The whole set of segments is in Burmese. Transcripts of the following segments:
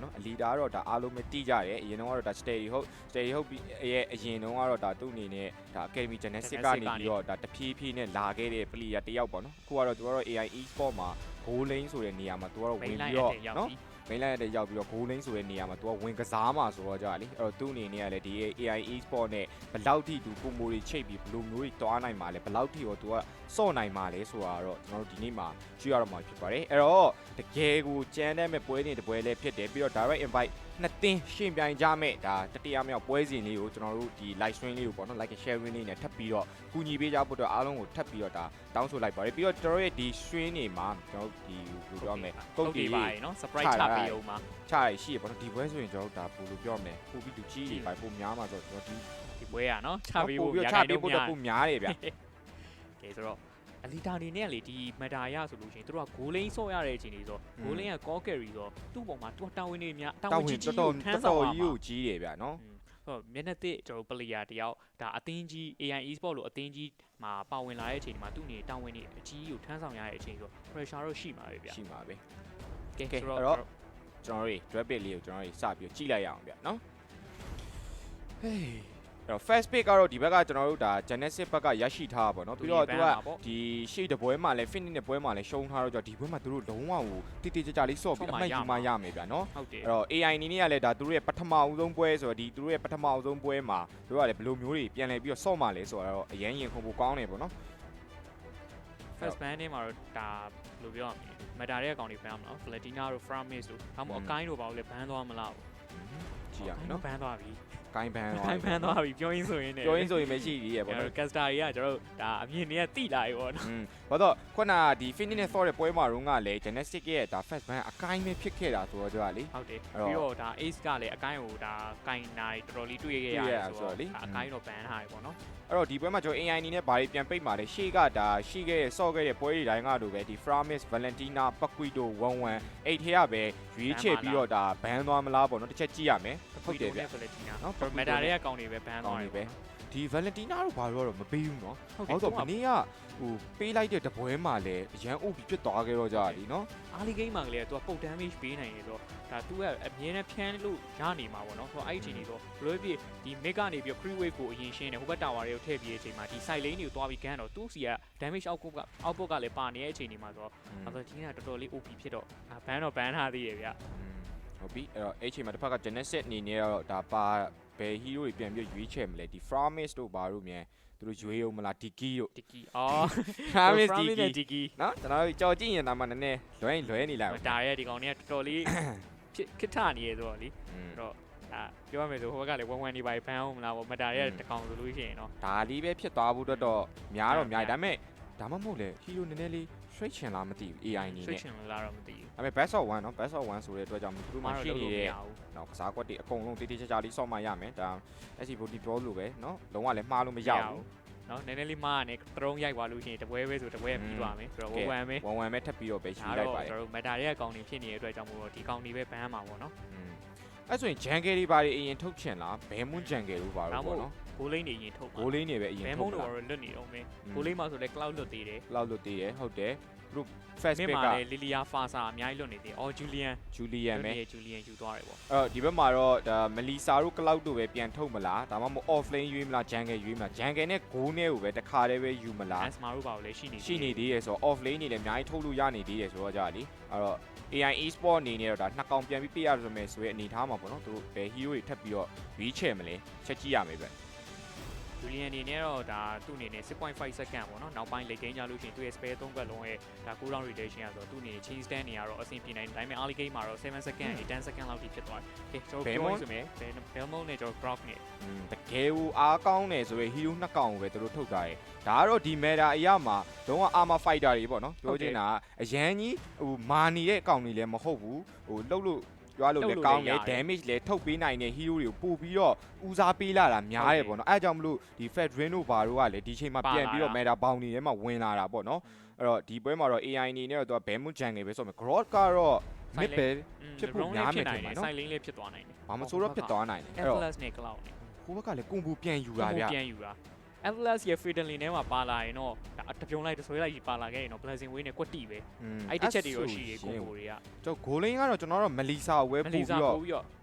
နော်အလီဒါကတော့ဒါအားလုံးပဲတီးကြတယ်အရင်တော့ဒါ steady hope ရဲ့အရင်တော့ကတော့ဒါသူ့အနေနဲ့ဒါ Academy Genesis ကနေပြီးတော့ဒါတဖြည်းဖြည်းနဲ့လာခဲ့တဲ့ player တယောက်ပေါ့နော်အခုကတော့သူကတော့ AI Esport မှာ goal lane ဆိုတဲ့နေရာမှာသူကတော့ဝင်ပြီးတော့နော်မိန်လိုက်တဲ့ရောက်ပြီးတော့ goal lane ဆိုတဲ့နေရာမှာ तू ကဝင်ကစားမှာဆိုတော့ကြာလေအဲ့တော့သူ့အနေနဲ့ကလည်းဒီ AI Esport နဲ့ဘယ်လောက်ထိ तू ပုံမိုးတွေချိတ်ပြီးဘယ်လိုမျိုးတွေတွားနိုင်မှာလဲဘယ်လောက်ထိရော तू ကစော့နိုင်မှာလဲဆိုတာတော့ကျွန်တော်တို့ဒီနေ့မှာကြည့်ရတော့မှာဖြစ်ပါတယ်အဲ့တော့တကယ်ကိုကြမ်းတဲ့မဲ့ပွဲနေတပွဲလေးဖြစ်တယ်ပြီးတော့ direct invite နှစ်သင်းရှင်ပြိုင်ကြမဲ့ဒါတတိယမြောက်ပွဲစဉ်လေးကိုကျွန်တော်တို့ဒီ live stream လေးကိုပေါ့နော် like share လေးနဲ့ထပ်ပြီးတော့ကူညီပေးကြဖို့အတွက်အားလုံးကိုထပ်ပြီးတော့ဒါတောင်းဆိုလိုက်ပါတယ်ပြီးတော့ကျွန်တော်ရဲ့ဒီ stream တွေမှာကျွန်တော်တို့ဒီဘယ်လိုပြောမလဲကုတ်တီပါနော် surprise ချပေးအောင်မှာချရရှိရပေါ့နော်ဒီပွဲဆိုရင်ကျွန်တော်တို့ဒါဘယ်လိုပြောမလဲပို့ပြီးသူကြီးတွေပါပို့များမှာဆိုတော့ကျွန်တော်ဒီပွဲอ่ะเนาะချပေးဖို့များတယ်ပို့များတယ်ဗျကဲဆိုတော့အလီတာနေနဲ့လေဒီမတာရဆိုလို့ရှိရင်တို့ကဂိုးလိန်းဆော့ရတဲ့အချိန်တွေဆိုဂိုးလိန်းကကောကယ်ရီဆိုသူ့ပုံမှာသူတာဝန်နေများတာဝန်ကြီးကြီးကိုထမ်းဆောင်ရမှာကြီးကိုကြီးတယ်ဗျနော်ဟုတ်မျက်နှာတစ်ကျွန်တော်ပလေယာတယောက်ဒါအသင်းကြီး AI Esport လို့အသင်းကြီးမှာပါဝင်လာတဲ့အချိန်မှာသူ့အနေတာဝန်နေအကြီးကိုထမ်းဆောင်ရတဲ့အချိန်ဆို pressure တော့ရှိမှာပဲဗျရှိမှာပဲကဲဆိုတော့ကျွန်တော်တို့ draft pick လေးကိုကျွန်တော်တို့စပြီးကြည့်လိုက်ရအောင်ဗျနော်ဟေးအဲ့တော့ first pick ကတော့ဒီဘက်ကကျွန်တော်တို့ဒါ Genesis ဘက်ကရရှိထားပါတော့ပြီးတော့သူကဒီရှေ့တပွဲမှာလဲ finish တဲ့ပွဲမှာလဲရှုံးထားတော့ဒီပွဲမှာသူတို့လုံးဝကိုတိတိကျကျလေးဆော့ပြီးအမှတ်ယူမှရမယ်ဗျာနော်အဲ့တော့ AI အနေနဲ့ကလည်းဒါသူတို့ရဲ့ပထမအဆုံးပွဲဆိုတော့ဒီသူတို့ရဲ့ပထမအဆုံးပွဲမှာသူတို့ကလည်းဘယ်လိုမျိုးတွေပြန်လဲပြီးတော့ဆော့မှလဲဆိုတော့အရင်ရင်ခုန်ဖို့ကောင်းတယ်ပေါ့နော် first ban နဲ့မှာတော့ဒါဘယ်လိုပြောရမလဲမတာတဲ့အကောင်တွေဘန်အောင်နော် Valentina တို့ Framis တို့ဒါမှမဟုတ်အကိုင်းတို့ဘာလို့လဲဘန်သွားမလားကြည့်ရမယ်နော်ဘန်သွားပြီကိုင်းဘန်သွားပြီပြောရင်းဆိုရင်မရှိသေးရဲ့ပေါ့နော် Caster ကြီးကကျွန်တော်ဒါအမြင်တွေကတိလာပြီပေါ့နော်ဘာတော့ခုနဒီ finish နဲ့ sort တဲ့ပွဲမှာတော့ကလည်း Genesis ရဲ့ဒါ first ban အကိုင်းပဲဖြစ်ခဲ့တာဆိုတော့ကြွားလေဟုတ်တယ်ပြီးတော့ဒါ Ace ကလည်းအကိုင်းကိုဒါကိုင်းနိုင်တော်တော်လေးတွေ့ခဲ့ရတယ်ဆိုတော့အကိုင်းတော့ ban ထားပြီပေါ့နော်အဲ့တော့ဒီပွဲမှာကျွန်တော် AI အနေနဲ့ဘာတွေပြန်ပိတ်มาလဲရှေ့ကဒါရှိခဲ့တဲ့ sort ခဲ့တဲ့ပွဲတွေတိုင်းကတို့ပဲဒီ Framis Valentina Paquito 11အဲ့ထဲကပဲရွေးချယ်ပြီးတော့ဒါ ban သွားမလားပေါ့နော်တစ်ချက်ကြည့်ရမယ်ဟုတ်တယ်ဗျနော် Meta တွေကကောင်းနေပဲ ban သွားတယ်ပဲဒီ Valentina တို့ဘာလို့တော့မပေးဘူးเนาะဟုတ်ဆိုမနေ့ကဟိုပေးလိုက်တဲ့တပွဲမှာလည်းအရန်အုပ်ပြီးဖြစ်သွားခဲ့တော့ကြပြီเนาะအားလီဂိမ်းမှာကလေးက तू ပုတ် damage ပေးနိုင်နေတော့ဒါ तू ကအမြဲတမ်းဖြန်းလို့ရနေမှာပေါ့เนาะဆိုတော့အဲ့ဒီအချိန်ကြီးတော့ဘလို့ဖြစ်ဒီ mid ကနေပြီး free wave ကိုအရင်ရှင်းတယ်ဟိုဘက် tower တွေကိုထည့်ပြီးတဲ့အချိန်မှာဒီ side lane တွေကိုတွားပြီးကန်တော့သူ့စီက damage output ကလည်းပါနေတဲ့အချိန်ဒီမှာဆိုတော့Valentinaတော်တော်လေး OP ဖြစ်တော့ban တော့ ban ထားသေးရဲ့ဗျဟုတ်ပြီအဲ့တော့အဲ့ချိန်မှာတစ်ဖက်က Genesis အနေနဲ့တော့ဒါပါဘယ် hero တွေပြန်ပြီးရွေးချယ်မလဲဒီ Framis တို့ဘာတို့မြန်သူတို့ရွေးအောင်မလား Diki တို့ Diki အော် Framis Diki နော်ကျွန်တော်ကြော်ကြည့်ရင်တော့မှနည်းနည်းလွဲနေလိုက်ပါဒါရဲ့ဒီကောင်တွေကတော်တော်လေးခစ်ထနေရဆိုတော့လीအဲ့တော့ဒါပြောရမယ်ဆိုဟိုဘက်ကလည်း1-1နေပါဖမ်းအောင်မလားပေါ့မတာရဲ့တကောင်ဆိုလို့ရှိရင်တော့ဒါလေးပဲဖြစ်သွားဖို့တော့များတော့များဒါပေမဲ့ဒါမှမဟုတ်လေ hero နည်းနည်းလေး straight ချင်လားမသိဘူး AI အနေနဲ့ straight ချင်လားတော့မသိဘူးဒါပေမဲ့ best of 1เนาะ best of 1ဆိုတဲ့အတွက်ကြောင့်သူတို့မှရှိနေတဲ့နော်ကစားကွက်တွေအကုန်လုံးတိတိကျကျလေးဆော့မှရမယ်ဒါ SC40 ပြောလို့ပဲเนาะလုံးဝလည်းမှားလို့မရဘူးနော်နည်းနည်းလေးမှားရတယ်တရုံးရိုက်သွားလို့ရှိရင်တပွဲပဲဆိုတပွဲပြီးသွားမယ်ဆိုတော့1-1ပဲထပ်ပြီးတော့ပဲရှိလိုက်ပါတယ်ကျွန်တော်တို့ meta ရဲ့အကောင့်တွေဖြစ်နေတဲ့အတွက်ကြောင့်မို့တော့ဒီအကောင့်တွေပဲ ban မှာပေါ့နော်အဲ့ဆိုရင် jungle တွေဘာတွေအရင်ထုတ်ချင်လားဘဲမွန်း jungle တို့ဘာလို့ပေါ့နော်ဂိုးလိန်းတွေအရင်ထုတ်ပါဂိုးလိန်းတွေပဲအရင်ထုတ်ပါဘဲမွန်းတို့ကတော့လွတ်နေတော့မယ်ဂိုးလိန်းမှာဆိုလဲ cloud လွတ်သေးတယ်cloud လွတ်သေးတယ်ဟုတ်တယ်သူတို့ first pick က Lilia Fasa အများကြီးလွတ်နေသေးတယ်အော် Julian ပဲJulian ယူသွားတယ်ပေါ့အဲ့တော့ဒီဘက်မှာတော့ဒါ Melissa တို့ cloud တို့ပဲပြန်ထုတ်မလားဒါမှမဟုတ် offlane ရွေးမလား jungle ရွေးမလား jungle နဲ့ goal နဲ့ကိုပဲတခါတည်းပဲယူမလား Asma တို့ပါလို့လည်းရှိနေသေးတယ်ဆိုတော့ offlane နေလည်းအများကြီးထုတ်လို့ရနေသေးတယ်ဆိုတော့ကြာလीအဲ့တော့ AI Esport အနေနဲ့တော့ဒါနှစ်ကောင်ပြန်ပြီးပြရရမယ်ဆိုရဲအနေထားမှာပေါ့နော်သူတို့ဘယ် hero တွေထပ်ပြီးတော့ရွေးချယ်မလဲချက်ကြည့်ရမယ်ဗျJulian အနေနဲ့တော့ဒါသူ့အနေနဲ့ 6.5 second ပေါ့နော်နောက်ပိုင်း late game ကြလို့ရှိရင်သူ့ရဲ့ spare 3ဘက်လုံးရဲ့ဒါ cool down rotation ရဆိုတော့သူ့အနေနဲ့ chain stand နေရတော့အဆင်ပြေနိုင်တယ်ဒါပေမဲ့ early game မှာတော့7 second နဲ့10 second လောက်ထိဖြစ်သွားတယ်။ကဲကျွန်တော်ပြောရမယ် Belmont နဲ့ကျွန်တော် Grok နဲ့တကယ်ကိုအားကောင်းတယ်ဆိုရင် hero နှစ်ကောင်ကိုပဲသူတို့ထုတ်တာရယ်ဒါကတော့ဒီ meta အရာမှာလုံးဝ armor fighter တွေပေါ့နော်ပြောချင်တာအရန်ကြီးဟိုမာနေတဲ့အကောင်တွေလည်းမဟုတ်ဘူးဟိုလှုပ်လို့ရွာလို့လည်းကောင်းတယ် damage လည်းထုတ်ပေးနိုင်တဲ့ hero တွေကိုပို့ပြီးတော့ဦးစားပေးလာတာများတယ်ပေါ့နော်အဲအကြောင်းမလို့ဒီ Fedrin တို့ဘာတို့ကလည်းဒီချိန်မှာပြန်ပြီးတော့ meta ဘောင်နေထဲမှာဝင်လာတာပေါ့နော်အဲ့တော့ဒီပွဲမှာတော့ AI အနေနဲ့တော့ Bamon Jungle ပဲဆိုတော့ Grot ကတော့ mid ပဲဖြစ်ဖို့များမယ်ထင်တယ်နော် side lane လေးဖြစ်သွားနိုင်တယ်ဘာမဆိုတော့ဖြစ်သွားနိုင်တယ်အဲ့တော့ Atlas နဲ့ Cloud နဲ့ဟိုဘက်ကလည်းကွန်ဘူပြန်ယူတာဗျပြန်ယူတာ Atlas ရဲ့ Fidelity နဲ့မှာပါလာရင်တော့တပြုံလိုက်ဆွဲလိုက်ပါလာခဲ့ရင်တော့ Blessing Way နဲ့ကွက်တီပဲအဲ့တစ်ချက်တွေတော့ရှိရေကိုကိုတွေကကျွန်တော်ဂိုးလင်းကတော့ကျွန်တော်တို့မလီဆာဝဲပို့ပြီးတော့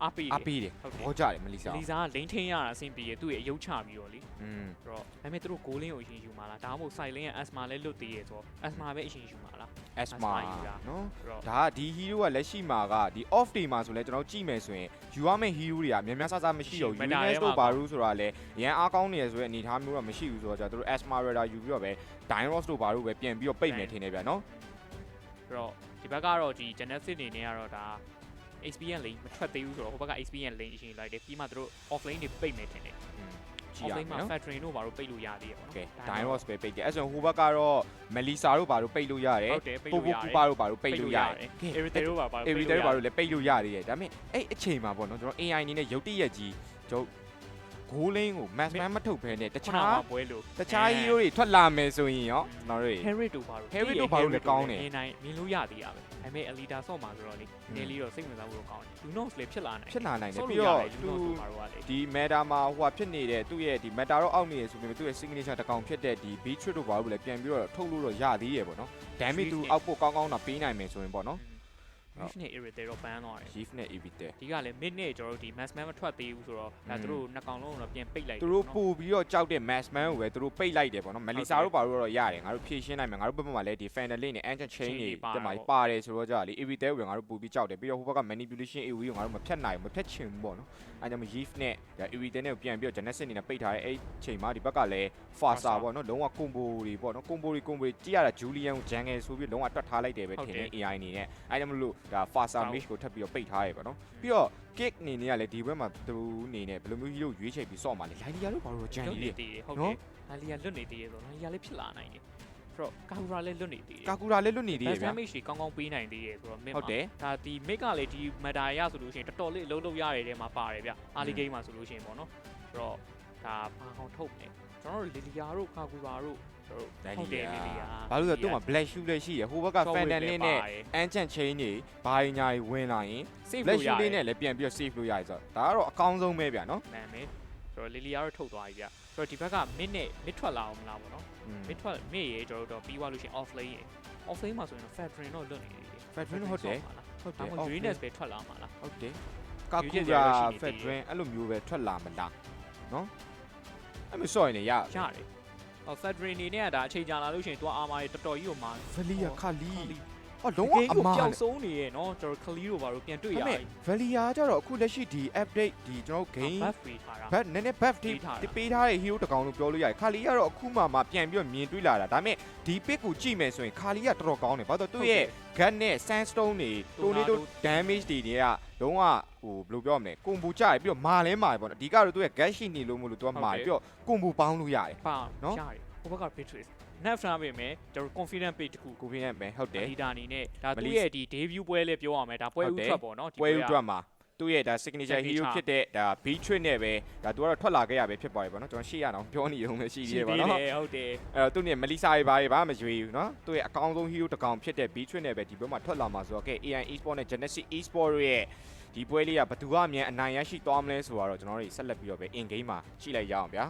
အားပေးတယ်ဟောကြတယ်မလီဆာကလိန်ထင်းရတာအဆင်ပြေသူ့ရဲ့အယုတ်ချပြီးတော့လေအဲ့တော့ဒါပေမဲ့သူတို့ဂိုးလင်းကိုအရင်ယူမှာလားဒါမှမဟုတ် Silent ရဲ့ Asma လည်းလွတ်သေးရဲ့ဆိုတော့ Asma ပဲအရင်ယူမှာလား Asma နော်ဒါကဒီ hero ကလက်ရှိမှာကဒီ off day မှာဆိုလဲကျွန်တော်ကြည့်မယ်ဆိုရင်ယူရမယ့် hero တွေကများများဆဆမရှိတော့ Unis တို့ဘာလို့ဆိုတာလဲရန်အားကောင်းနေရဆိုတဲ့အနေအထားမျိုးတော့မရှိဘူးဆိုတော့ကျွန်တော်တို့ Asma Radar ယူပြီးတော့ပဲ Dynros တို့ဘာလို့ပဲပြန်ပြီးတော့ပိတ်မယ်ထင်နေဗျာနော်အဲ့တော့ဒီဘက်ကတော့ဒီ Genesis အနေနဲ့ကတော့ဒါ experience lane မထွက်သေးဘူးဆိုတော့ဟိုဘက်က experience lane အရင်လိုက်တယ်ပြီးမှတို့ offlane တွေပိတ်မယ်ထင်တယ်offlane မှာ factory တို့ဘာလို့ပိတ်လို့ရသေးရပေါ့နော် Okay Dynros ပဲပိတ်တယ်အဲ့ဆိုဟိုဘက်ကတော့ Melissa တို့ဘာလို့ပိတ်လို့ရတယ်ပိုပိုကူပါတို့ဘာလို့ပိတ်လို့ရတယ် Everything တို့ဘာလို့ Everything တို့ဘာလို့လည်းပိတ်လို့ရသေးတယ်ဒါပေမဲ့အဲ့အချိန်မှာပေါ့နော်ကျွန်တော် AI အနေနဲ့ရုတ်တရက်ကြီးကျွန်တော်ဂိုးလင်းကို mass man မထုတ်ဖဲနဲ့တခြား hero တွေထွက်လာမယ်ဆိုရင်ရောကျွန်တော်တို့ Harry တို့ဘာလို့ Harry တို့ဘာလို့လည်းကောင်းတယ်မြင်လို့ရသေးရပဲဒါပေမဲ့ Alita ဆော့မှာဆိုတော့လေနည်းလေးတော့စိတ်ဝင်စားဖို့ကောင်းတယ် Lunox လည်းဖြစ်လာနိုင်တယ်ပြီးတော့ဒီ meta မှာဟိုဖြစ်နေတဲ့သူ့ရဲ့ဒီ meta တော့အောက်နေရဆိုပေမဲ့သူ့ရဲ့ signature တကောင်ဖြစ်တဲ့ဒီ beat တို့ဘာလို့လည်းပြန်ပြီးတော့ထုတ်လို့တော့ရသေးရပေါ့နော် damage သူအောက်ပို့ကောင်းကောင်းတော့ပေးနိုင်မယ်ဆိုရင်ပေါ့နော်Yift နဲ့ Irritator တော့ပန်းသွားတယ် Yift နဲ့ Irritator ဒီကလည်း mid နဲ့ကျွန်တော်တို့ဒီ mass man မထွက်သေးဘူးဆိုတော့ဒါသူတို့နှစ်ကောင်လုံးတော့ပြန်ပိတ်လိုက်တယ်သူတို့ပို့ပြီးတော့ကြောက်တဲ့ mass man ကိုပဲသူတို့ပိတ်လိုက်တယ်ပေါ့နော် Melissa တို့ဘာလို့တော့ရတယ်ငါတို့ဖြည့်ရှင်းနိုင်မယ်ငါတို့ဘက်မှာလည်းဒီ Fandalin နဲ့ Ancient Chain တွေတက်မှာပါတယ်ဆိုတော့ကြာလေ Irritator ကိုငါတို့ပို့ပြီးကြောက်တယ်ပြီးတော့ဟိုဘက်က manipulation AoE ကိုငါတို့မဖြတ်နိုင်ဘူးမဖြတ်ချင်ဘူးပေါ့နော်အဲကြောင့် Yift နဲ့ Irritator နဲ့ပြန်ပြီးတော့ Genesis အနေနဲ့ပိတ်ထားတဲ့အဲ့ချိန်မှာဒီဘက်ကလည်း Fasa ပေါ့နော်လုံးဝ combo တွေပေါ့နော် combo တွေကြည့်ရတာ Julian ကို jungle ဆိုပြီးလုံးဝတွက်ထားလိုက်တယ်ပဲထင်တယ် AI အနေနဲ့အဲကြောင့်မလို့ဒါ Fasa Mish ကိုထပ်ပြီးတော့ပိတ်ထားရပါတော့ပြီးတော့ kick အနေနဲ့ကလည်းဒီဘက်မှာသူအနေနဲ့ဘယ်လိုမျိုး hero ရွေးချယ်ပြီးဆော့မှာလဲ Lydia တို့ဘာလို့ဂျန်နေလဲဟုတ်တယ် Lydia လွတ်နေသေးရဲ့ဆို Lydia လည်းဖြစ်လာနိုင်တယ်ဆိုတော့ Kakura လည်းလွတ်နေသေးတယ် Kakura လည်းလွတ်နေသေးရဲ့ဗျာ Damage တွေကောင်းကောင်းပေးနိုင်သေးရဲ့ဆိုတော့ mid မှာဒါဒီ mid ကလည်းဒီ meta ရဆိုလို့ရှိရင်တော်တော်လေးအလုံးလုံးရတယ်ထဲမှာပါတယ်ဗျ early game မှာဆိုလို့ရှိရင်ပေါ့နော်ဆိုတော့ဒါဘာကောင်ထုတ်နေကျွန်တော်တို့ Lydia တို့ Kakura တို့ဟုတ်တယ် Lydia ဘာလို့လဲသူ့မှာ black shoe လည်းရှိရဟိုဘက်က Fandalin နဲ့ Ancient Chain တွေဘာညာတွေဝင်လာရင် black shoe လေးနဲ့လည်းပြန်ပြီးတော့ save လို့ရတယ်ဆိုတော့ဒါကတော့အကောင်းဆုံးပဲဗျာနော်မှန်မယ်ဆိုတော့ Lydia တို့ထုတ်သွားပြီဗျဆိုတော့ဒီဘက်က mid နဲ့ mid ထွက်လာအောင်မလားပေါ့နော် mid ထွက် mid ရေကျွန်တော်တို့ပြီးသွားလို့ရှိရင် off lane ရေ off lane မှာဆိုရင် Factory တော့လွတ်နေတယ် Factory ဟုတ်တယ် Uranus ပဲထွက်လာမှာလားဟုတ်တယ် Kakura Factory အဲ့လိုမျိုးပဲထွက်လာမလားနော်အဲ့မျိုးဆော့ရင်လည်းရတယ်Factory အနေနဲ့ကဒါအချိန်ကြာလာလို့ရှိရင်သူက armor တွေတော်တော်ကြီးကိုမှာ Valia ခလီလုံးဝအမားပျောက်ဆုံးနေရဲ့နော်ကျွန်တော်ခလီတို့ဘာလို့ပြန်တွေ့ရလဲ Valia ကျတော့အခုလက်ရှိဒီ update ဒီကျွန်တော် game buff ပေးထားတာ buff နည်းနည်း buff တွေပေးထားတဲ့ hero တကောင်လို့ပြောလို့ရတယ်ခလီကတော့အခုမှပြန်ပြီးတော့မြင်တွေ့လာတာဒါပေမဲ့ဒီ pick ကိုကြည့်မယ်ဆိုရင်ခလီကတော်တော်ကောင်းတယ်ဘာလို့သူ့ရဲ့ gun နဲ့ sandstone တွေ tornado damage တွေတွေကလုံးဝဟိုဘယ်လိုပြောမလဲကွန်ဘူကြရပြီးတော့မာလဲမာပေါ့နော်အဓိကတော့သူ့ရဲ့ gun ရှိနေလို့မလို့သူကမာပြီးတော့ကွန်ဘူပေါင်းလို့ရတယ်နော်ရတယ်ဟိုဘက်က Beatrice Nav ထားပေမဲ့ကျွန်တော် confident page တခု confident ပဲဟုတ်တယ် leader အနေနဲ့ဒါသူ့ရဲ့ဒီ debut ပွဲလေးပြောရမယ်ဒါပွဲဥထွက်ပေါ့နော်ဒီပွဲဥထွက်မှာသူ့ရဲ့ဒါ signature hero ဖြစ်တဲ့ဒါ Beatrice နဲ့ပဲဒါသူကတော့ထွက်လာခဲ့ရပဲဖြစ်သွားပြီပေါ့နော်ကျွန်တော်ရှေ့ရအောင်ပြောနေရုံပဲရှိသေးတယ်ပေါ့နော်ဟုတ်တယ်အဲ့တော့သူ့နဲ့ Melissa တွေဘာမရွေးဘူးနော်သူ့ရဲ့အကောင်းဆုံး hero တကောင်ဖြစ်တဲ့ Beatrice နဲ့ပဲဒီပွဲမှာထွက်လာမှာဆိုတော့ကဲ AI Esport နဲ့ Genesis Esport ရဲ့ဒီပွဲလေးကဘယ်သူကအမြန်အနိုင်ရရှိသွားမလဲဆိုတော့ကျွန်တော်တို့ဆက်လက်ပြီးတော့ပဲ in game မှာကြည့်လိုက်ရအောင်ဗျာ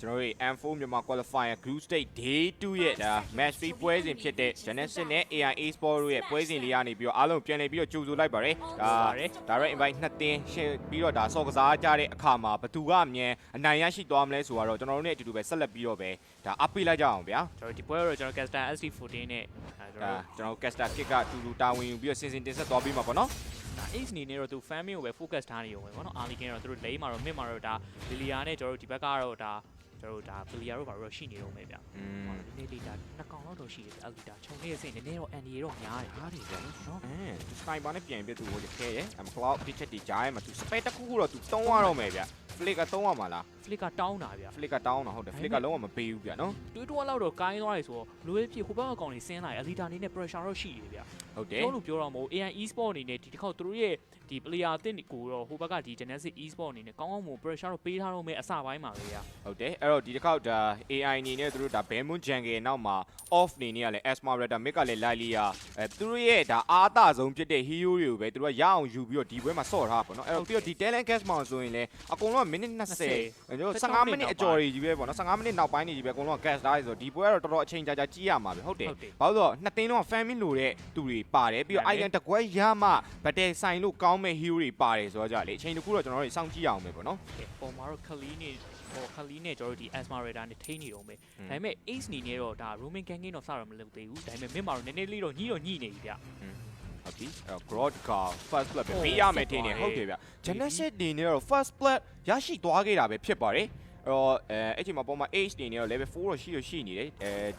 ကျွန်တော်တို့ M4 မြန်မာ qualifier group stage day 2ရဲ့ဒါ match 3ပွဲစဉ်ဖြစ်တဲ့ Genesis နဲ့ AI Esport တို့ရဲ့ပွဲစဉ်လေးကနေပြီးတော့အားလုံးပြန်လည်ပြီးတော့ကြိုဆိုလိုက်ပါတယ်ဒါ direct invite 2သင်းရှင်းပြီးတော့ဒါစော်ကစားကြတဲ့အခါမှာဘသူကအမြန်အနိုင်ရရှိသွားမလဲဆိုတော့ကျွန်တော်တို့နဲ့အတူတူပဲဆက်လက်ပြီးတော့ပဲဒါအပိလိုက်ကြအောင်ဗျာကျွန်တော်ဒီပွဲတော့ကျွန်တော် Caster SD14 နဲ့ကျွန်တော် Caster Kick ကအတူတူတာဝန်ယူပြီးတော့စင်စင်တင်ဆက်သွားပြီးမှာပေါ့နော်Ace နေနေတော့သူ family ကိုပဲ focus ထားနေရုံပဲပေါ့နော် early game တော့သူတို့ lane မှာတော့ mid မှာတော့ဒါ Lilia နဲ့ကျွန်တော်တို့ဒီဘက်ကတော့ဒါ ကျွန်တော်တို့ဒါဘလီယာတို့ဘာလို့ရှိနေတော့မယ်ဗျနည်းနည်းလေးဒါ2កောင်လောက်တော့ရှိတယ်အလီတာခြုံနေတဲ့စိတ်နည်းနည်းတော့အန်ဒီတော့များတယ်ဗျာနော်စကိုင်ဘာနဲ့ပြန်ပြသူဟိုတခဲရဲ့ကလော့ဒီချက်တီကြားရဲ့မှာသူစပက်တစ်ခုခုတော့သူတုံးရတော့မယ်ဗျဖလစ်ကတုံးရမှာလား ဖလစ်ကတောင်းတာဗျာ ဖလစ်ကတောင်းတာဟုတ်တယ်ဖလစ်ကလုံးဝမပေးဘူးဗျနော်တွေးတော့လောက်တော့ကိုင်းသွားတယ်ဆိုတော့လူရဲ့ဖြစ်ဟိုဘက်ကကောင်လေးဆင်းလာတယ်အလီတာအနေနဲ့ pressure တော့ရှိတယ်ဗျာဟုတ်တယ်ပြောလို့ပြောတော့မဟုတ် AI e-sport အနေနဲ့ဒီတစ်ခေါက်သူတို့ရဲ့ဒီ player အသစ်ကိုတော့ဟိုဘက်ကဒီ Genesis e-sport အနေနဲ့ကောင်းကောင်းမို့ pressure တော့ပေးထားတော့မယ်အစပိုင်းမှာပဲဗျာဟုတ်တယ်အဲ့တော့ဒီတစ်ခေါက်ဒါ AI အနေနဲ့သူတို့ဒါ Bamon Jungle နောက်မှာ off နေနေရလဲ Esmeralda Mid ကလည်း Lilia သူတို့ရဲ့ဒါအားအသဆုံးဖြစ်တဲ့ hero တွေကိုပဲသူတို့ကရအောင်ယူပြီးတော့ဒီပွဲမှာဆော့ထားပါတော့အဲ့တော့ပြီးတော့ဒီ talent gas မှာဆိုရင်လည်းအကုန်လုံးကမိနစ်20ကျွန်တော်15မိနစ်အကျော်ကြီးပဲပေါ့နော်15မိနစ်နောက်ပိုင်းနေကြီးပဲအကုန်လုံးက gas ထားရဆိုတော့ဒီပွဲကတော့တော်တော်အချိန်ကြာကြီးရမှာပဲဟုတ်တယ်ဘာလို့ဆိုတော့နှစ်သိန်းလုံးက family လို့တဲ့သူတွေပါတယ်ပြီးတော့ icon တကွဲရမှဗတ်တယ်ဆိုင်လို့ကောင်းမဲ့ hero တွေပါတယ်ဆိုတော့ကြလေအချိန်တစ်ခုတော့ကျွန်တော်တို့စောင့်ကြည့်အောင်ပဲပေါ့နော်ပုံမှာတော့ခလီနဲ့ကျွန်တော်တို့ဒီ Esmeralda နဲ့ထိန်းနေတော့မယ်ဒါပေမဲ့ Ace နေနဲ့တော့ဒါ Roman Gang တော့စတော့မလုပ်သေးဘူးဒါပေမဲ့မင်းမှာတော့နည်းနည်းလေးတော့ညှိနေပြီဗျဟုတ်ပြီအဲ့တော့ Grod က first blood ပဲပေးရမယ်ထင်တယ်ဟုတ်တယ်ဗျ Genesis နေနဲ့တော့ first blood ရရှိသွားခဲ့တာပဲဖြစ်ပါတယ်အဲ့ချိန်မှာပုံမှာ H နေနေတော့ level 4တော့ရှိနေတယ်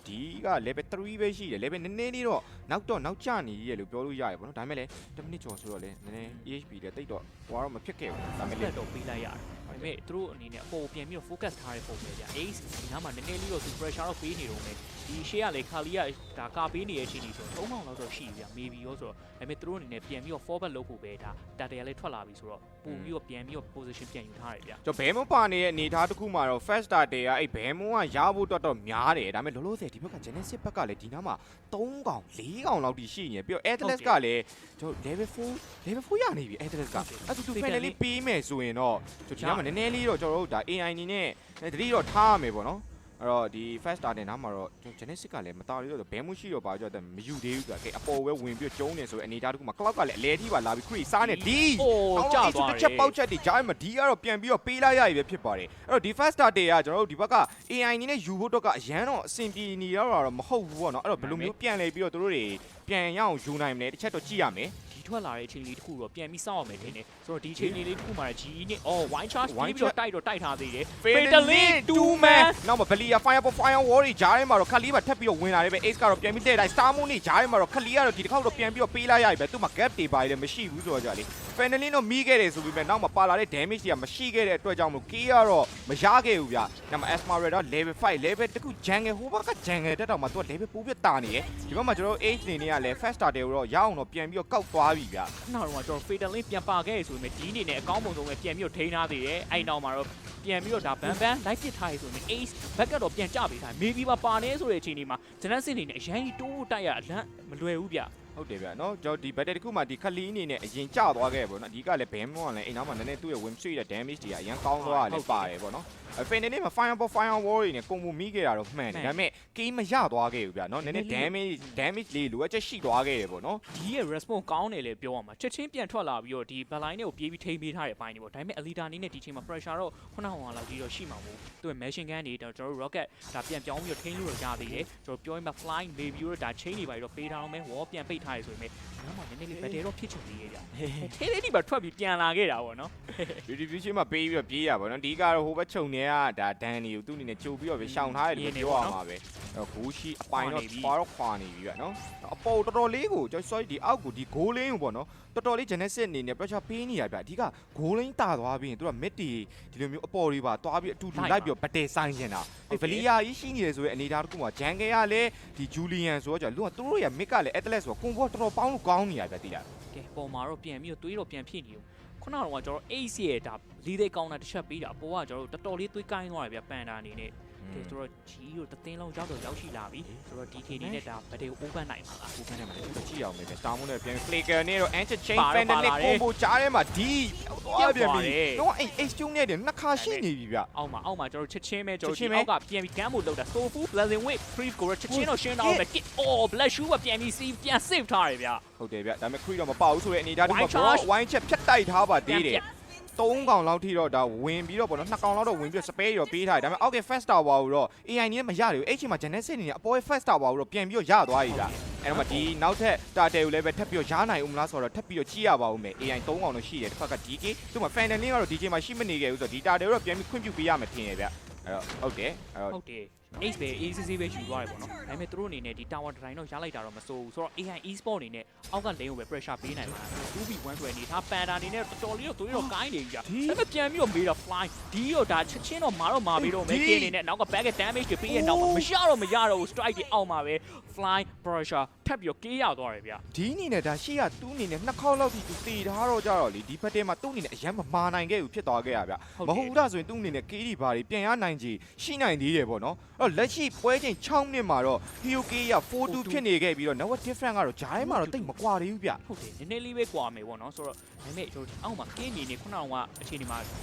ဒီက level 3ပဲရှိတယ် level နည်းနည်းလေးတော့နောက်ကျနေရလို့ပြောလို့ရတယ်ပေါ့နော်ဒါပေမဲ့လည်း10မိနစ်ကျော်ဆိုတော့လည်းနည်းနည်း EHP လည်းတိတ်တော့ဟိုကတော့မဖြစ်ခဲ့ဘူးဒါပေမဲ့တော့ပေးလိုက်ရတယ်ဒါပေမဲ့သူတို့အနေနဲ့အပေါ်ပြန်ပြီးတော့ focus ထားတဲ့ပုံပဲဗျ Ace ဒီနားမှာနည်းနည်းလေးတော့ pressure တော့ပေးနေတော့မယ်ဒီရှေ့ကလေခါလီကဒါကာပေးနေရဲ့ချင်းကြီးဆိုတော့3000လောက်တော့ရှိပြီဗျ maybe ရောဆိုတော့ဒါပေမဲ့သူတို့အနေနဲ့ပြန်ပြီးတော့ forward လုပ်ဖို့ပဲဒါတာတယ်လေးထွက်လာပြီဆိုတော့ပို့ပြီးတော့ပြန်ပြီးတော့ position ပြန်ယူထားတယ်ဗျကျွန်တော်ဘဲမပါနေတဲ့အနေထားတစ်ခုမှာတော့ first starter ကအဲ့ဘဲမကရဖို့တော့များတယ်ဒါပေမဲ့လောလောဆယ်ဒီဘက်က Genesis ဘက်ကလည်းဒီနားမှာ3កောင်4កောင်လောက်ထိရှိနေပြီးတော့ Atlas ကလည်းကျွန်တော် level 4ရနေပြီ Atlas ကအဲ့သူ finally ပေးမယ်ဆိုရင်တော့ဒီနားမှာနည်းနည်းလေးတော့ကျွန်တော်တို့ဒါ AI အနေနဲ့တတိတော့ထားရမယ်ပေါ့နော်အဲ့တော့ဒီ first starter နားမှာတော့ Genesis ကလည်းမတော်သေးတော့ဘဲမရှိတော့ပါကြတော့မယူသေးဘူးကြာအပေါ်ပဲဝင်ပြီးကျုံးနေဆိုအနေထားတစ်ခုမှာ cloud ကလည်းအလဲထိပါလာပြီး Cree စားနေဒီကြာသွားတယ်ချက်ပေါက်ချက်ဒီကြားမှာဒီကတော့ပြန်ပြီးတော့ပေးလိုက်ရပြီပဲဖြစ်ပါတယ်အဲ့တော့ဒီ first starter ကကျွန်တော်တို့ဒီဘက်က AI အနေနဲ့ယူဖို့တော့ကအရန်တော့အဆင်ပြေနေတော့မဟုတ်ဘူးပေါ့နော်အဲ့တော့ဘယ်လိုမျိုးပြန်လဲပြီးတော့တို့တွေပြန်ရအောင်ယူနိုင်မလဲတစ်ချက်တော့ကြည့်ရမယ်ထွက်လာတဲ့အချိန်လေးတစ်ခုတော့ပြန်ပြီးစောင့်ရမယ်ထင်တယ်ဆိုတော့ဒီအချိန်လေးတစ်ခုမှာ GE နဲ့ wine charge ပြီးတော့တိုက်ထားသေးတယ် Fatalin 2 man နောက်မှာ Belia fire wall တွေဂျားထဲမှာတော့ခလီးပါထပ်ပြီးတော့ဝင်လာတယ်ပဲ Ace ကတော့ပြန်ပြီးတဲ့တိုင်း Star Moon တွေဂျားထဲမှာတော့ခလီးကတော့ဒီတစ်ခေါက်တော့ပြန်ပြီးတော့ပေးလိုက်ရပြီပဲသူ့မှာ gap တွေပါလေမရှိဘူးဆိုတော့ကြာလေ Fatalin တော့မိခဲ့တယ်ဆိုပြီးပဲနောက်မှာပါလာတဲ့ damage တွေကမရှိခဲ့တဲ့အတွက်ကြောင့်မို့ K ကတော့မရခဲ့ဘူးဗျနောက်မှာ Esmeralda level 5 level တခု jungle ဟိုဘက်က jungle တက်တော့မှသူက level ပိုပြီးတာနေတယ်ဒီဘက်မှာကျွန်တော်တို့ H နေနေကလည်း fast starter ကိုတော့ရအောင်တော့ပြန်ပြီးတော့ကောက်သွားပြီဗျနောက်တော့ကျွန်တော် Fatal Link ပြန်ပါခဲ့ရဆိုပေမဲ့ဒီအနေနဲ့အကောင်းပုံဆုံးပဲပြန်ပြီးတော့ထိန်းထားသေးတယ်အဲ့နောက်မှာတော့ပြန်ပြီးတော့ဒါဘန်လိုက်ပစ်ထားရဆိုပေမဲ့ Ace back ကတော့ပြန်ကြပေးထား maybe ပါနေဆိုတဲ့အချိန်ဒီမှာ Genesis အနေနဲ့အရင်တိုးတိုက်ရအလန့်မလွယ်ဘူးဗျဟုတ်တယ်ဗျနော်ကျွန်တော်ဒီ battle တစ်ခုမှာဒီခလီးအနေနဲ့အရင်ကျသွားခဲ့ပေါ့နော်ဒီကလည်းဘဲမောကလည်းအိမ်နောက်မှာနည်းနည်းသူ့ရဲ့ win streak ရဲ့ damage တွေကအရင်ကောင်းသွားတယ်ပါတယ်ပေါ့နော် Finally မှာ fire wall တွေနဲ့ကွန်ဘိုမိခဲ့တာတော့မှန်တယ်ဒါပေမဲ့ game မရသွားခဲ့ဘူးဗျနော်နည်းနည်း damage လေးလိုအပ်ချက်ရှိသွားခဲ့တယ်ပေါ့နော်ဒီရဲ့ response ကောင်းတယ်လေပြောရမှာချက်ချင်းပြန်ထွက်လာပြီးတော့ဒီ backline တွေကိုပြေးပြီးထိန်းပေးထားတဲ့အပိုင်းတွေပေါ့ဒါပေမဲ့ Alita အနေနဲ့ဒီချိန်မှာ pressure တော့9000လောက်ကြီးတော့ရှိမှာမဟုတ်သူ့ရဲ့ machine gun တွေကျွန်တော်တို့ rocket ဒါပြန်ပြောင်းပြီးတော့ထိန်းလို့ရသေးတယ်ကျွန်တော်ပြောရင်မှာ flying maybe တော့ဒါ chain တွေပါတော့ပေးထားအောင်မယ် wall ပြန်ပိတ်ထားရဆိုပေမဲ့နောက်မှနည်းနည်းလေး battle တော့ဖြစ်ချင်သေးရဲ့ဗျထဲလေးဒီမှာထွက်ပြီးပြန်လာခဲ့တာပေါ့နော် distribution မှာပေးပြီးတော့ပြေးရပါတော့ဒီကတော့ဟိုဘက်ခြုံနေတာဒါဒန်ကိုသူ့အနေနဲ့ကြိုပြီးတော့ပဲရှောင်ထားတယ်လို့ပြောရမှာပဲဂိုးရှိအပိုင်တော့ပါတော့ခွာနေပြီဗျနော်အပေါ်တော်တော်လေးကိုကျွန်တော် sorry ဒီအောက်ကိုဒီဂိုးလင်းကိုပေါ့နော်တော်တော်လေး Genesis အနေနဲ့ pressure ပေးနေရဗျအဓိကဂိုးလင်းတာသွားပြီးရင်သူက mid ဒီလိုမျိုးအပေါ်တွေပါသွားပြီးအတူတူလိုက်ပြီးတော့ဗတ်တယ်ဆိုင်နေတာဗလီယာကြီးရှိနေတယ်ဆိုရင်အနေထားတစ်ခုမှာ Jungle ကလည်းဒီ Julian ဆိုတော့ကျွန်တော်လူကသူတို့ရဲ့ mid ကလည်း Atlas ဆိုတော့ကွန်ဘောတော်တော်ပေါင်းလို့ကောင်းနေရဗျတိလားကဲပေါ်မှာတော့ပြန်ပြီးတော့တွေးတော့ပြန်ဖြစ်နေဦးခုနကတော့ကျွန်တော် Ace ရဲ့ဒါလီးသေးကောင်းတာတစ်ချက်ပေးတာအပေါ်ကကျွန်တော်တော်တော်လေးတွေးကိုင်းသွားတယ်ဗျပန်တာအနေနဲ့ကဲဆိုတော့ G ကိုတသိန်းလုံးရောက်ရှိလာပြီဆိုတော့ DK နေနဲ့ဒါဗဒေကို open နိုင်မှာလား open နိုင်မှာလေကြည့်အောင်ပဲ Star Moon နဲ့ပြန် Flicker နဲ့တော့ Anti Chain Pendant combo ကြားထဲမှာဒီသွားပြန်ပြီတော့အဲ့ H2 နဲ့တင်နှစ်ခါရှိနေပြီဗျအောက်မှာကျွန်တော်ချက်ချင်းပဲကျွန်တော်ဒီအောက်ကပြန်ပြီး gun ဖို့လောက်တာ Sofu Blazing Wave Creep ကိုချက်ချင်းတော့ရှင်းတော့မယ် Kit Black Shoe ကပြန်ပြီးစီးပြန် save ထားတယ်ဗျဟုတ်တယ်ဗျဒါပေမဲ့ Creep တော့မပေါဘူးဆိုတဲ့အနေအထားဒီမှာ Bro Wine ချက်ဖြတ်တိုက်ထားပါသေးတယ်3កောင်လောက်ထိတော့ဒါဝင်ပြီးတော့ပေါ့နော်2កောင်လောက်တော့ဝင်ပြီးတော့ spare ရောပေးထားတယ်ဒါပေမဲ့အောက်က fast tower ကိုတော့ AI နဲ့မရဘူးအဲ့ချိန်မှာ Genesis အနေနဲ့အပေါ် fast tower ကိုတော့ပြန်ပြီးတော့ရသွားပြီဗျအဲ့တော့ဒီနောက်ထပ် starter ကိုလည်းပဲထပ်ပြီးတော့ရနိုင်ဦးမလားဆိုတော့ထပ်ပြီးတော့ကြည့်ရပါဦးမယ် AI 3កောင်တော့ရှိတယ်တစ်ခါက DK သူ့မှာ Fantasy ကတော့ DJ မှာရှိမနေခဲ့ဘူးဆိုတော့ဒီ starter ကိုတော့ပြန်ပြီးခွင့်ပြုပေးရမယ်ထင်ရဗျ အဲ့တော့ဟုတ်တယ်အဲ့တော့ ဟုတ်တယ် ace ပဲ ACC ပဲယူသွားတယ်ပေါ့နော်ဒါပေမဲ့သူတို့အနေနဲ့ဒီ tower တိုင်းတော့ရလိုက်တာတော့မစိုးဘူးဆိုတော့ AI e-sport အနေနဲ့အောက်က lane ကိုပဲ pressure ပေးနိုင်မှာ 2v1 ဆိုတဲ့အနေထားပန်တာအနေနဲ့တော်တော်လေးတော့သူတို့ကိုင်းနေကြဒါပေမဲ့ပြန်ပြီးတော့မေးတော့ fly ဒီတော့ဒါချက်ချင်းတော့မာတော့မာပြီးတော့မဲကင်းနေနဲ့နောက်က back damage တွေပေးရနောက်မှာမရတော့ဘူး strike တွေအောက်မှာပဲ fly pressure ထပ်ပြီးတော့ကေးရသွားတယ်ဗျ ဒီအနေနဲ့ဒါရှေ့ကတူးအနေနဲ့နှစ်ခေါက်လောက်ထိသူတည်ထားတော့ကြတော့လေဒီဖက်တဲမှာသူ့အနေနဲ့အရန်မမာနိုင်ခဲ့ဘူးဖြစ်သွားခဲ့ရဗျမဟုတ်ဘူးဒါဆိုရင်သူ့အနေနဲ့ KD ဘာတွေပြန်ရနိုင်ကြီးရှိနိုင်သေးတယ်ပေါ့နော်အဲ့တော့လက်ရှိပွဲချိန်6မိနစ်မှာတော့ HOK က 4-2 ဖြစ်နေခဲ့ပြီးတော့ Network Different ကတော့ဂျိုင်းမှာတော့တိတ်မကွာသေးဘူးဗျ ဟုတ်တယ်နည်းနည်းလေးပဲကွာမယ်ပေါ့နော်ဆိုတော့ဒါပေမဲ့ကျွန်တော်အောက်မှာကင်းနေနေခုနကအခြေအနေမှာ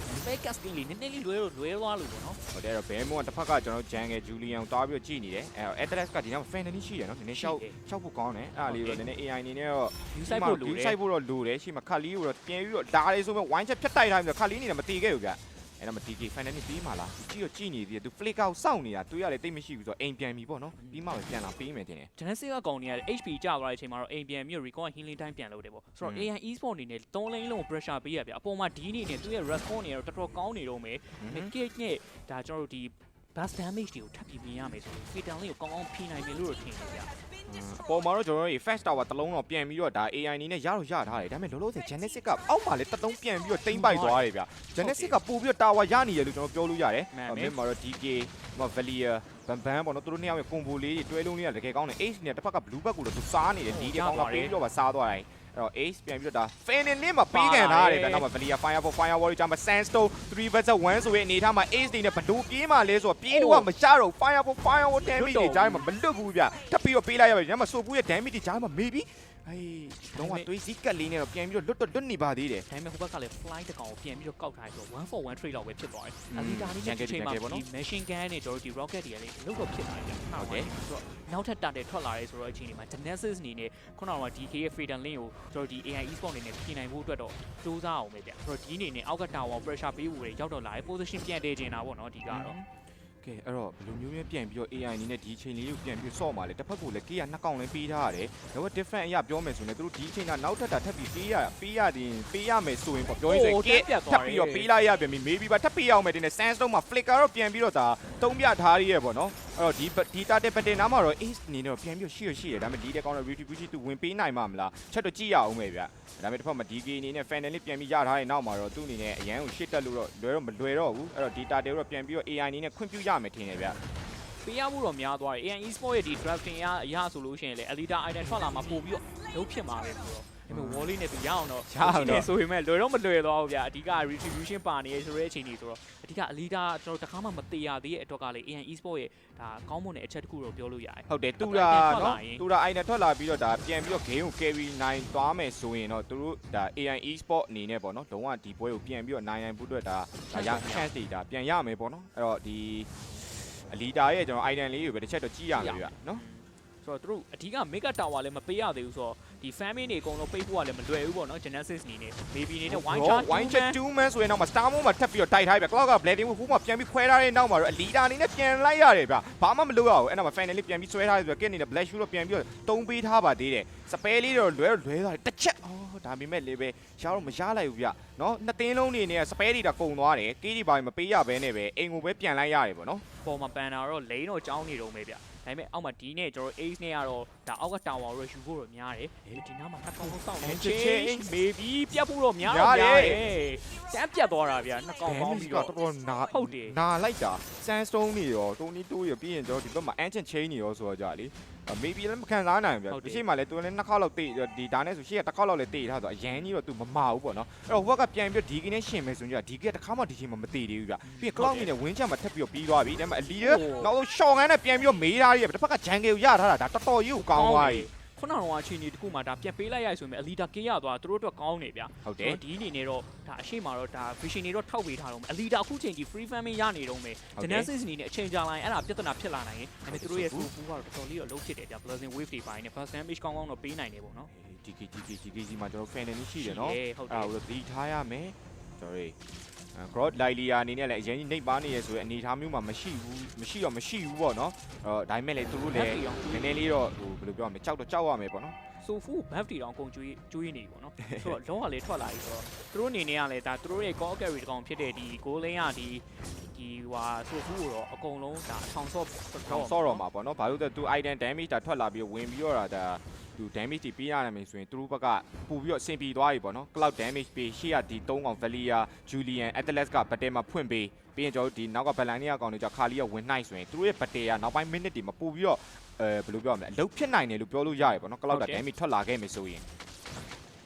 backup spin လေးနည်းနည်းလေးလွဲသွားလို့ပေါ့နော် ဟုတ်တယ်အဲ့တော့ဘဲမွန်ကတစ်ဖက်ကကျွန်တော်ဂျန်ငယ်ဂျူလီယန်ကိုတွားပြီးတော့ကြည့်နေတယ်အဲ့တော့ Atlas ကဒီနောက် Fantasy ရှိတယ်နော်နည်းနည်းရှောက်ဖို့ကောင်းတယ်အဲ့ဒါလေးတော့နည်းနည်း AI အနေနဲ့တော့ view site ဖို့လိုတယ် site ဖို့တော့လိုတယ်ရှေ့မှာခက်လီကိုတော့ပြန်ပြီးတော့ဒါလေးဆိုမဲ့ wine check ဖြတ်တိုက်ထားပြီးတော့ခက်လီအနေနဲ့မတီးခဲ့ဘူးဗျအဲ့တော့မတီးခဲ့ Fantasy ပြီးမှလားကြည့်နေသေးတယ်သူ flick out စောင့်နေတာတွေးရတယ်တိတ်မရှိဘူးဆိုတော့အိမ်ပြန်ပြီပေါ့နော်ပြီးမှပဲပြန်လာပေးမယ်တင်တယ် Genesis ကကောင်နေရ HP ကျသွားတဲ့အချိန်မှာတော့အိမ်ပြန်ပြီး record healing time ပြန်လုပ်တယ်ပေါ့ဆိုတော့ AI e-sport အနေနဲ့3 lane လုံး pressure ပေးရဗျအပေါ်မှာဒီအနေနဲ့သူရဲ့ response တွေကတော့တော်တော်ကောင်းနေတော့မယ် kick နဲ့ဒါကျွန်တော်တို့ဒီ burst damage တွေကိုထပ်ပြီးမြင်ရမယ်ဆိုရင် fatal lane ကိုကောင်းကောင်းဖိနိုင်ပြီလို့ထင်တယ်ဗျအပေါ်မှာတော့ကျွန်တော်တို့ fast tower တစ်လုံးတော့ပြန်ပြီးတော့ဒါ AI အနေနဲ့ရတော့ရထားတယ်ဒါပေမဲ့လောလောဆယ် Genesis ကအောက်မှာလည်းတစ်လုံးပြန်ပြီးတော့တိမ့်ပိုက်သွားတယ်ဗျ Genesis ကပို့ပြီးတော့ tower ရနေရလို့ကျွန်တော်ပြောလို့ရတယ်မင်းမှာတော့ DK Valier ဘန်ပေါ့နော်သူတို့နှစ်ယောက်ရဲ့ combo လေးတွေတွဲလုံးလေးကတကယ်ကောင်းတယ် Ace နဲ့တစ်ဖက်က blue back ကိုတော့သူစားနေတယ်ဒီကောင်းတော့ပေးပြီးတော့စားသွားတယ်အဲ့တော့ Ace ပြန်ပြီးတော့ဒါ Fanning လေးမှာပေးခံထားရတယ်ဗျနောက်မှာ Valier Firewall တွေကြာမှာ Sandstone 3 vs 1ဆိုရဲ့အနေထားမှာ Ace တွေနဲ့ဘလို့ပြေးမှလဲဆိုတော့ပြေးလို့ကမရတော့ Firewall damage တွေကြားမှာမလွတ်ဘူးဗျထပ်ပြီးတော့ပေးလိုက်ရပြီညမှာဆိုဘူးရဲ့ damage တွေကြားမှာ maybe ဟေးတော့ကတွေးစီးကတ်လေးနဲ့တော့ပြန်ပြီးတော့လွတ်နေပါသေးတယ်ဒါပေမဲ့ဟိုဘက်ကလည်း fly တကောင်ကိုပြန်ပြီးတော့ကောက်ထားဆိုတော့1 for 1 trade လောက်ပဲဖြစ်သွားတယ်အလီဒါလေးနဲ့ချိန်မှာဒီ machine gun နဲ့ကျွန်တော်ဒီ rocket တွေကလည်းလုံးတော့ဖြစ်သွားတယ်ဟုတ်တယ်ဆိုတော့နောက်ထပ် target ထွက်လာရဲဆိုတော့အချိန်ဒီမှာ Genesis အနေနဲ့ခုနက DK ရဲ့ freedom lane ကိုကျွန်တော်ဒီ AI e-sport အနေနဲ့ပြင်နိုင်ဖို့အတွက်တော့စူးစမ်းအောင်ပဲဗျဆိုတော့ဒီအနေနဲ့အောက်က tower pressure ပေးဖို့တွေရောက်တော့လာတယ် position ပြန်တည်ကျင်တာပေါ့နော်ဒီကတော့ကဲအဲ့တော့ဘယ်လိုမျိုးပြန်ပြီးတော့ AI အနေနဲ့ဒီအချိန်လေးကိုပြန်ပြီးဆော့မှာလေတစ်ဖက်ကိုလည်းကေးရနှစ်ကောင်လည်းပေးထားရတယ်။တော့ different အရာပြောမယ်ဆိုရင်သူတို့ဒီအချိန်ကနောက်ထပ်ထပ်ပြီးပေးရမယ်ဆိုရင်ပေါ့ပြောရင်ဆိုကေးထပ်ပြီးတော့ပေးလိုက်ရပြန်ပြီ maybe ပါထပ်ပေးအောင်မယ်တင်တယ် Sandstone မှာ flicker တော့ပြန်ပြီးတော့ဒါတုံးပြထားရရဲ့ပေါ့နော်။အဲ့တော့ဒီ target pattern နားမှာတော့ ace အနေနဲ့တော့ပြန်ပြီးရှိရဒါပေမဲ့ဒီတဲ့ကောင်တော့ retribution သူဝင်ပေးနိုင်မှာမလားချက်တော့ကြည့်ရအောင်ပဲဗျ။ဒါပေမဲ့တစ်ဖက်မှာ DK အနေနဲ့ final လေးပြန်ပြီးရထားတဲ့နောက်မှာတော့သူ့အနေနဲ့အရန်ကိုရှစ်တက်လို့တော့မလွယ်တော့ဘူး။အဲ့တော့ဒီ target တော့ပြန်ပြီးတော့ AI အနေနဲ့ခွင့်ပြုရမယ်ထင်တယ်ဗျ။ပေးရမှုတော့များသွားတယ် AI e-sport ရဲ့ဒီ drafting အရဆိုလို့ရှိရင်လေ Alita item ထွက်လာမှာပို့ပြီးတော့လုံးဖြစ်မှာပဲဆိုတော့ဒါပေမဲ့ Wally နဲ့သူရအောင်တော့ဆိုပေမဲ့လွယ်တော့မလွယ်တော့ဘူးဗျအဓိက retribution ပါနေရဆိုတဲ့အချိန်ကြီးဆိုတော့အဓိက Alita ကျွန်တော်တခါမှမသေးရသေးတဲ့အတွက်ကလေ AI e-sport ရဲ့ဒါကောင်းမွန်တဲ့အချက်တစ်ခုတော့ပြောလို့ရတယ်ဟုတ်တယ်တူတာနော်တူတာ item ထွက်လာပြီးတော့ဒါပြန်ပြီးတော့ game ကို carry နိုင်သွားမယ်ဆိုရင်တော့သူတို့ဒါ AI e-sport အနေနဲ့ပေါ့နော်လုံးဝဒီပွဲကိုပြန်ပြီးတော့နိုင်ဖို့အတွက်ဒါရ chance တွေဒါပြန်ရမယ်ပေါ့နော်အဲ့တော့ဒီအလီတာရဲ့ကျွန်တော် item လေးကိုပဲတစ်ချက်တော့ကြည့်ရမယ်ဗျနော်ဆိုတော့သူတို့အဓိက mega tower လည်းမပေးရသေးဘူးဆိုတော့ဒီ family တွေအကုန်လုံးပိတ်ဖို့ကလည်းမလွယ်ဘူးပေါ့နော် Genesis အနေနဲ့ maybe အနေနဲ့ wine chat 2 man ဆိုရင်တော့ star moon မှာထပ်ပြီးတော့တိုက်ထားပြီ cloud က blading ကိုဖူးမှာပြန်ပြီးခွဲထားတဲ့နောက်မှာတော့အလီတာအနေနဲ့ပြန်လိုက်ရတယ်ဗျဘာမှမလုပ်ရဘူးအဲ့နောက်မှာ finally ပြန်ပြီးဆွဲထားတယ်ဆိုတော့ kit အနေနဲ့ black shoe တော့ပြန်ပြီးတော့တုံးပေးထားပါသေးတယ် spare လေးတော့လွဲသွားတယ်တစ်ချက်ဒါပေမဲ့လေပဲရတော့မရလိုက်ဘူးဗျနော်နှစ်သင်းလုံးနေနဲ့ spare တွေတော့ကုန်သွားတယ်ကေးဒီဘာမပေးရဘဲနဲ့ပဲအိမ်ကိုပဲပြန်လိုက်ရတယ်ပေါ့နော်ပေါ်မှာပန်တာတော့လိန်တော့ကြောင်းနေတော့မယ်ဗျဒါပေမဲ့အောက်မှာဒီနဲ့ကျွန်တော် ace နဲ့ကတော့ဒါအောက်က tower ကိုယူဖို့တော့များတယ်ဒီနားမှာနှစ်ကောင်လုံးစောင့်နေချင်း maybe ပြတ်ဖို့တော့များတယ်တန်းပြတ်သွားတာဗျနှစ်ကောင်ပေါင်းပြီးတော့တော်တော်နာဟုတ်တယ်နာလိုက်တာ Sandstone နေရော22ရောပြီးရင်ကျွန်တော်ဒီဘက်မှာ ancient chain နေရောဆိုတော့ကြာလေmaybe လည်းမခံစားနိုင်ဘူးဗျဒီရှေ့မှာလည်းသူလည်းနှစ်ခေါက်လောက်တေးဒီဒါနဲ့ဆိုရှေ့ကတစ်ခေါက်လောက်လည်းတေးထားဆိုတော့အရန်ကြီးတော့သူမမာဘူးပေါ့နော်အဲ့တော့ဟိုဘက်ကပြန်ပြီးဒီကင်းနဲ့ရှင်မယ်ဆိုရင်ဒီကတစ်ခါမှဒီချိန်မှာမတေးသေးဘူးဗျပြီး cloud နဲ့ဝင်းချက်မှာထပ်ပြီးပြီးသွားပြီဒါပေမဲ့အလီရဲ့နောက်ဆုံး short gun နဲ့ပြန်ပြီးမေးထားရပြီတစ်ဖက်က jungle ကိုရထားတာဒါတော်တော်ကြီးကိုကောင်းသွားပြီခုနကတော့အချိန်ကြီးတခုမှဒါပြန်ပေးလိုက်ရဆိုရင်အလီတာကင်းရသွားသူတို့အတွက်ကောင်းနေဗျဟုတ်တယ်ဒီအနေနဲ့တော့ဒါအရှိမတော့ဒါ vision တွေတော့ထောက်ပေးထားတော့မယ်အလီတာအခုချိန်ကြီး free farming ရနေတော့မယ် Genesis အနေနဲ့အချိန်ကြာလာရင်အဲ့ဒါပြဿနာဖြစ်လာနိုင်ရင်ဒါပေမဲ့သူတို့ရဲ့ full pool ကတော့တော်တော်လေးတော့လုံးဖြစ်တယ်ဗျ blazing wave တွေပိုင်းနဲ့ burst damage ကောင်းကောင်းတော့ပေးနိုင်တယ်ပေါ့နော် GG မှာကျွန်တော် fan နေရှိတယ်နော်အဲ့ဒါကိုသတိထားရမယ် sorry Grod Lilia အနေနဲ့လည်းအရင်ကြီးနှိပ်ပါနေရဆိုရင်အနေထားမျိုးမှာမရှိဘူးပေါ့နော်အဲ့တော့ဒါပေမဲ့လည်းသူတို့လည်းနည်းနည်းလေးတော့ဟိုဘယ်လိုပြောရမလဲကြောက်ရမယ်ပေါ့နော်ဆိုဖူ buff တီတောင်အကုန်ကျွေးနေပြီပေါ့နော်ဆိုတော့လောကလည်းထွက်လာပြီဆိုတော့သူတို့အနေနဲ့ကလည်းဒါသူတို့ရဲ့ call carry တကောင်ဖြစ်တဲ့ဒီ goal lane ကဒီ ဒီဟွာဆိုဖူးတော့အကုန်လုံးဒါအထောင်ဆော့ ဆော့တော့မှာပေါ့နော်ဘာလို့လဲသူ item damage တာထွက်လာပြီးဝင်ပြီးတော့ဒါသူ damage တွေပေးရနိုင်မယ်ဆိုရင်သူတို့ဘက်ကပို့ပြီးတော့အဆင်ပြေသွားပြီပေါ့နော် cloud damage ပေးရှေ့ကဒီ3កောင် Valia Julian Atlas က battle မှာဖွင့်ပေးပြီးရင်ကျွန်တော်ဒီနောက်က Balania ကောင်တွေကြောင့်ခါလီကဝင်နိုင်ဆိုရင်သူတို့ရဲ့ battle ကနောက်ပိုင်း minute တွေမှာပို့ပြီးတော့ဘယ်လိုပြောရမလဲအလုပ်ဖြစ်နိုင်တယ်လို့ပြောလို့ရတယ်ပေါ့နော် cloud damage ထွက်လာခဲ့မယ်ဆိုရင်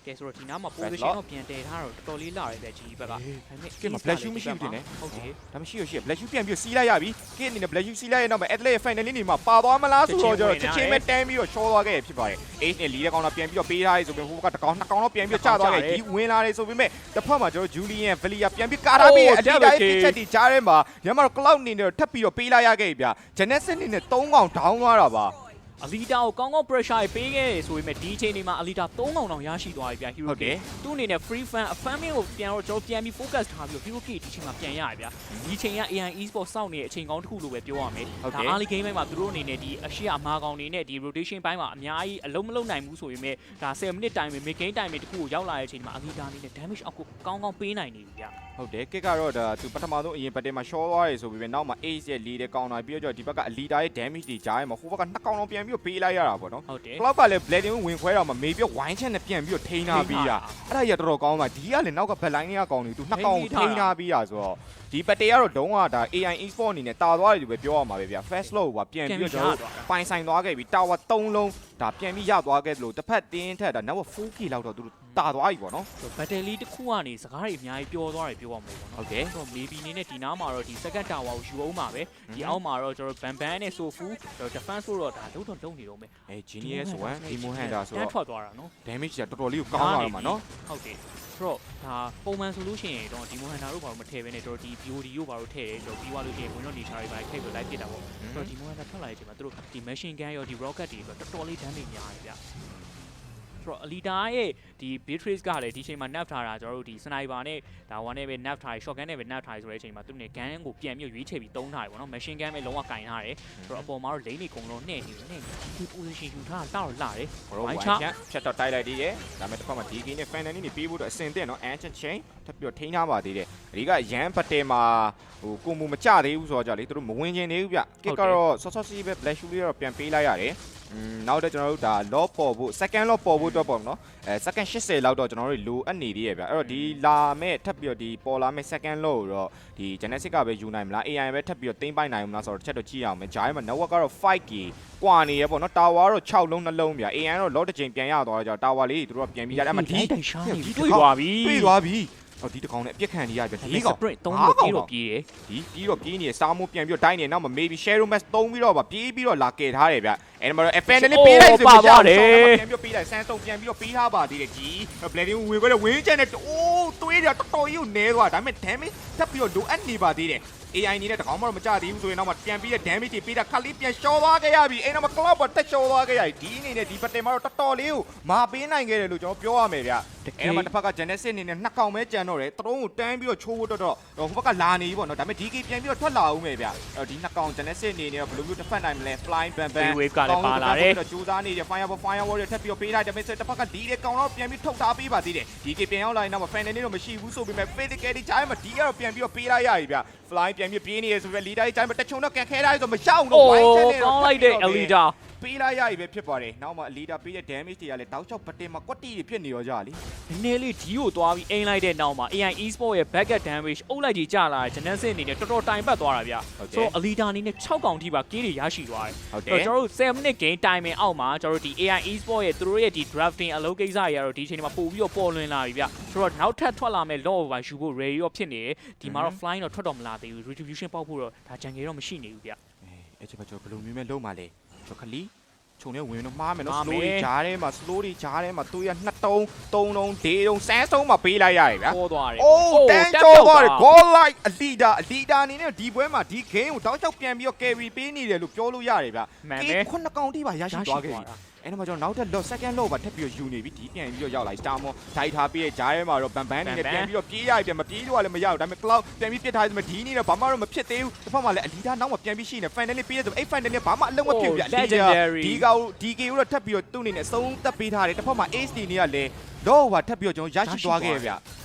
ကဲဆိုတော့ဒီနားမှာ position တော့ပြန်တည်ထားတော့တော်တော်လေးလာရဲပဲကြီးဘက်ကဒါပေမဲ့ ကဲမှာ black shoe မရှိဘူးတင်နေ ဟုတ်တယ် ဒါမရှိရရှိ black shoe ပြန်ပြီးစီးလိုက်ရပြီကဲအနေနဲ့ black shoe စီးလိုက်ရတော့မှ atlet ရဲ့ final လေးနေမှာပါသွားမလားဆိုတော့ကျတော့ချက်ချင်းပဲတန်းပြီးတော့ရှော့သွားခဲ့ဖြစ်ပါတယ် ace နဲ့ lead တဲ့ကောင်တော့ပြန်ပြီးတော့ပေးထားရဆိုပြီးဟိုကတစ်ကောင်နှစ်ကောင်တော့ပြန်ပြီးတော့ကျသွားခဲ့ဒီဝင်လာတယ်ဆိုပေမဲ့တစ်ဖက်မှာကျတော့ Julian Valia ပြန်ပြီးကာထားပြီးအတီးတိုင်းတစ်ချက်တီကြားထဲမှာညမှာတော့ cloud နေနဲ့ထပ်ပြီးတော့ပေးလိုက်ရခဲ့ပြီဗျ Genesis နေနဲ့3កောင် down သွားတာပါ အလီတာကိုကောင်းကောင်း pressure ပေးခဲ့ဆိုပေမဲ့ဒီအချိန်ဒီမှာအလီတာ3កောင်တောင်ရရှိသွားပြီဗျ hero ကသူ့အနေနဲ့ free fan အဖမ်းမင်းကိုပြန်တော့ကျွန်တော်ပြန်ပြီး focus ထားပြီး hero ကဒီအချိန်မှာပြန်ရရဗျဒီအချိန်က AI Esports စောင့်နေတဲ့အချိန်ကောင်းတစ်ခုလို့ပဲပြောရမယ်ဒါ early game ပိုင်းမှာသူတို့အနေနဲ့ဒီအရှိအမားကောင်တွေနဲ့ဒီ rotation ပိုင်းမှာအများကြီးအလုံးမလုံးနိုင်ဘူးဆိုပေမဲ့ဒါ10 minute time mid game time တစ်ခုကိုရောက်လာတဲ့အချိန်မှာအလီတာအနေနဲ့ damage အောက်ကိုကောင်းကောင်းပေးနိုင်နေပြီဗျ ဟုတ်တယ်ကစ်ကတော့ဒါသူပထမဆုံးအရင်ပတ်တင်မှာ short သွားရဆိုပြီးပဲနောက်မှာ ace ရဲ့ lead တဲ့ကောင်တာပြီးတော့ဒီဘက်က leader ရဲ့ damage တွေကြားထဲမှာဟိုဘက်က2កောင်လုံးပြန်ပြီးတော့ပေးလိုက်ရတာပေါ့နော် ဟုတ်တယ် cloud ကလည်း blading ဝင်ခွဲတော့မှမေးပြီးဝိုင်းချက်နဲ့ပြန်ပြီးတော့ထိန်းထားပြီးတာအဲ့ဒါကြီးတော်တော်ကောင်းပါဒီကလည်းနောက်က backline တွေကကောင်တွေသူ2កောင်ထိန်းထားပြီးတာဆိုတော့ဒီပတ်တေကတော့ဒုံးကဒါ AI Esport အနေနဲ့တာသွားတယ်လို့ပဲပြောရမှာပဲဗျာ fast low ကပြန်ပြီးတော့ကျွန်တော်ပိုင်ဆိုင်သွားခဲ့ပြီ tower 3လုံးဒါပြန်ပြီးရသွားခဲ့တယ်လို့တစ်ဖက်တင်းထက်ဒါနောက် 4K လောက်တော့သူတို့တာသွားပြီပေါ့နော် battery တစ်ခုကနေစကားတွေအများကြီးပြောသွားတယ်ပြောရမှာပေါ့နော် ဟုတ်တယ် ဆိုတော့ maybe နေနဲ့ဒီနားမှာတော့ဒီ second tower ကိုယူအောင်ပါပဲဒီအောက်မှာတော့ကျွန်တော် ban နဲ့ sofu defense ဆိုတော့ဒါလုံးတော့လုံးနေတော့မယ် genius 1 Demon Hunter ဆို တ တော့ န်းထွက်သွားတာနော် damage ကတော်တော်လေးကိုကောင်းသွားတော့မှာနော် ဟုတ်တယ်ဆိုတော့ဒါပုံမှန်ဆိုလို့ရှိရင်တော့ Demon Hunter တို့ဘာလို့မထည့်ဘဲနဲ့တို့ဒီ BOD တို့ဘာလို့ထည့်ရဲဆိုတော့ပြီးသွားလို့ရှိရင်ဝင်တော့ nature တွေဘာထည့်ပြီးလိုက်ပစ်တာပေါ့ဆိုတော့ Demon Hunter ထွက်လာတဲ့အချိန်မှာတို့ဒီ machine gun ရောဒီ rocket တွေဆိုတော့တော်တော်လေး damage များတယ်ဗျဆိုတော့ Alita ရဲ့ဒီ Beatrice ကလည်းဒီချိန်မှာ nap ထားတာကျွန်တော်တို့ဒီ sniper နဲ့ဒါ one နဲ့ပဲ nap ထားတယ် shotgun နဲ့ပဲ nap ထားတယ်ဆိုတဲ့အချိန်မှာသူနဲ့ gun ကိုပြန်ပြီးရွေးချယ်ပြီးတုံးထားတယ်ပေါ့နော် machine gun ပဲလုံးဝကင်ထားတယ်ဆိုတော့အပေါ်မှာတော့ lane တွေကုန်လုံးနှဲ့နေတယ်နှဲ့ဒီ position ယူထားတာတော့လာတယ် ဝိုင်းချဖြတ်တော့တိုက်လိုက်သေးတယ်ဒါပေမဲ့တစ်ခါမှ DK နဲ့ final နေပြီးဖို့တော့အစင်တဲ့နော် ancient chain ထပ်ပြီးတော့ထိန်းထားပါသေးတယ်အဒီကရန်ပတ်တယ်မှာဟိုကိုမူမကြသေးဘူးဆိုတော့ကြလေသူတို့မဝင်ခြင်းသေးဘူးဗျကစ်ကတော့ဆော့ဆော့စီးပဲ black shoe လေးတော့ပြန်ပေးလိုက်ရတယ်နောက်တော့ကျွန်တော်တို့ဒါ lock ပေါ်ဖို့ second lock ပေါ်ဖို့တော့ပေါ့နော်second 80လောက်တော့ကျွန်တော်တို့လိုအပ်နေသေးရဗျအဲ့တော့ဒီလာမဲ့ထပ်ပြီးတော့ဒီပေါ်လာမဲ့ second lock ကိုတော့ဒီ genesis ကပဲယူနိုင်မလား AI ပဲထပ်ပြီးတော့သိမ်းပိုက်နိုင်မလားဆိုတော့တစ်ချက်တော့ကြည့်အောင်မယ်ဂျိုင်းမှာ network ကတော့ 5K ကွာနေရပေါ့နော် tower ကတော့6လုံးနှလုံးဗျ AI ကတော့ lock တစ်ချိန်ပြန်ရသွားတော့ tower လေးတွေတို့ကပြန်ပြီးရတယ်အမှဒီတိုင်ရှားနေပြီတွေ့သွားပြီ တွေ့သွားပြီအော်ဒီတကောင်နဲ့အပြစ်ခံနေရပြီ၄ကောင် sprint 3လို့ပြေးတော့ပြေးတယ် ဒီပြီးတော့ပြေးနေစာမိုးပြန်ပြီးတော့တိုင်းနေနောက်မှာ maybe shadow mask သုံးပြီးတော့ဗာပြေးပြီးတော့လာကယ်ထားတယ်ဗျအဲ့မှာတော့ FN နဲ့ပေးလိုက်ဆိုပြီးတော့ပြန်ပြီးတော့ပေးလိုက်ဆန်းစုံပြန်ပြီးတော့ပေးထားပါသေးတယ်ကြီး blading ဝင်ခွဲတဲ့ဝင်းချက်နဲ့အိုးသွေးတယ်တော်တော်ကြီးကိုနဲသွားဒါပေမဲ့ damage ထပ်ပြီးတော့လိုအပ်နေပါသေးတယ် AI နေတဲ့တကောင်မှတော့မကြသေးဘူးဆိုရင်တော့မှပြန်ပြီးတဲ့ damage တွေပေးတာခက်လေးပြန်ရှော့သွားခဲ့ရပြီအဲ့တော့မှ cloud ပေါ်တက်ရှော့သွားခဲ့ရပြီဒီအနေနဲ့ဒီ battle မှာတော့တော်တော်လေးကိုမာပေးနိုင်ခဲ့တယ်လို့ကျွန်တော်ပြောရမယ်ဗျအဲ့မှာတစ်ဖက်က Genesis အနေနဲ့နှစ်ကောင်ပဲကြံတော့တယ်တရုံးကိုတန်းပြီးတော့ချိုးဖို့တော့ဟိုဘက်ကလာနေပြီပေါ့နော်ဒါပေမဲ့ DK ပြန်ပြီးတော့ထွက်လာအောင်မယ်ဗျအဲ့တော့ဒီနှစ်ကောင် Genesis အနေနဲ့ဘယ်လိုမျိုးတစ်ဖက်နိုင်မလဲ flying ban wave ကလည်းပါလာတယ် ကြိုးစားနေတယ် fire wall တွေထပ်ပြီးတော့ပေးလိုက်တယ်ဒါပေမဲ့တစ်ဖက်ကဒီတဲ့ကောင်တော့ပြန်ပြီးထုတ်ထားပေးပါသေးတယ် DK ပြန်ရောက်လာရင်တော့ fan နေတော့မရှိဘူးဆိုပေမဲ့ physical တွေကြားမှာ DK ကတော့ပြန်ပြီးတော့ပေးလိုက်ရပြီဗျ fly ပြန်ပြီးပြေးနေရဆိုပြီး leader ကြီးကြားမှာတချုံတော့ကန်ခဲထားရဆိုမရှောက်တော့ wide channel ကောင်းလိုက်တဲ့ Alita ပေးလိုက်ရပြီပဲဖြစ်ပါတယ်နောက်မှ leader ပေးတဲ့ damage တွေကလည်းတောက်ချောက်ပတင်မှာကွက်တီတွေဖြစ်နေရောကြလေ နည်းနည်းလေးဒီကိုသွားပြီးအိမ်လိုက်တဲ့နောက်မှာ AI Esports ရဲ့ backup damage အုပ်လိုက်ကြီးကြလာတဲ့ Genesis အနေနဲ့တော်တော်တိုင်ပတ်သွားတာဗျဆိုတော့ Alita အနေနဲ့6កောင်ထိပါကေးတွေရရှိသွားတယ်ဆိုတော့ကျွန်တော်တို့7 minute game timing အောက်မှာကျွန်တော်တို့ဒီ AI Esports ရဲ့သူတို့ရဲ့ဒီ drafting အလုပ်ကိစ္စတွေကတော့ဒီအချိန်မှာပို့ပြီးတော့ပေါ်လွင်လာပြီဗျဆိုတော့နောက်ထပ်ထွက်လာမဲ့ law over ယူဖို့ ready ရောဖြစ်နေတယ်ဒီမှာတော့ flying တော့ထွက်တော့မလာသေးဘူး retribution ပေါက်ဖို့တော့ဒါကြံကြေတော့မရှိနေဘူးဗျအဲ့ချက်ပဲကျွန်တော်ဘယ်လိုမျိုးလုံးပါလဲကျွန်တော်ခလီခြုံနေဝင်တော့မှားမယ်နော် slow တွေဂျားထဲမှာ slow တွေဂျားထဲမှာသူရ2တုံး3လုံး4တုံးဆန်းဆုံးမှာပေးလိုက်ရတယ်ဗျာ ပေါ်သွားတယ် အိုးတန်းကျော်သွားတယ် goal line အလီဒါအနေနဲ့ဒီပွဲမှာဒီ game ကိုတောက်ချောက်ပြန်ပြီးတော့ carry ပေးနေတယ်လို့ပြောလို့ရတယ်ဗျာ9ကောင်ထိပါရရှိသွားခဲ့ပြီအဲ့တော့ကျွန်တော်နောက်ထပ် lot second lot ပါထပ်ပြီးတော့ယူနေပြီဒီပြန်ပြီးတော့ရောက်လာ star mo ဒိုက်ထားပြီးရဲ့ဂျားထဲမှာတော့ဘန်ဘန်နေနဲ့ပြန်ပြီးတော့ပြေးရပြန်မပြေးလို့လည်းမရဘူးဒါပေမဲ့ cloud ပြန်ပြီးပြစ်ထားတယ်ဆိုမှဒီနေ့တော့ဘာမှတော့မဖြစ်သေးဘူးတစ်ဖက်မှာလည်းအလီဒါနောက်မှာပြန်ပြီးရှိနေ final လေးပေးရဆိုအဲ့ final လေးဘာမှအလုံးမဖြစ်ဘူးဗျဒီကောင် DK ကိုတော့ထပ်ပြီးတော့သူ့အနေနဲ့အဆုံးသက်ပေးထားတယ်တစ်ဖက်မှာ HD နေကလည်း lot ပါထပ်ပြီးတော့ကျွန်တော်ရရှိသွားခဲ့ဗျ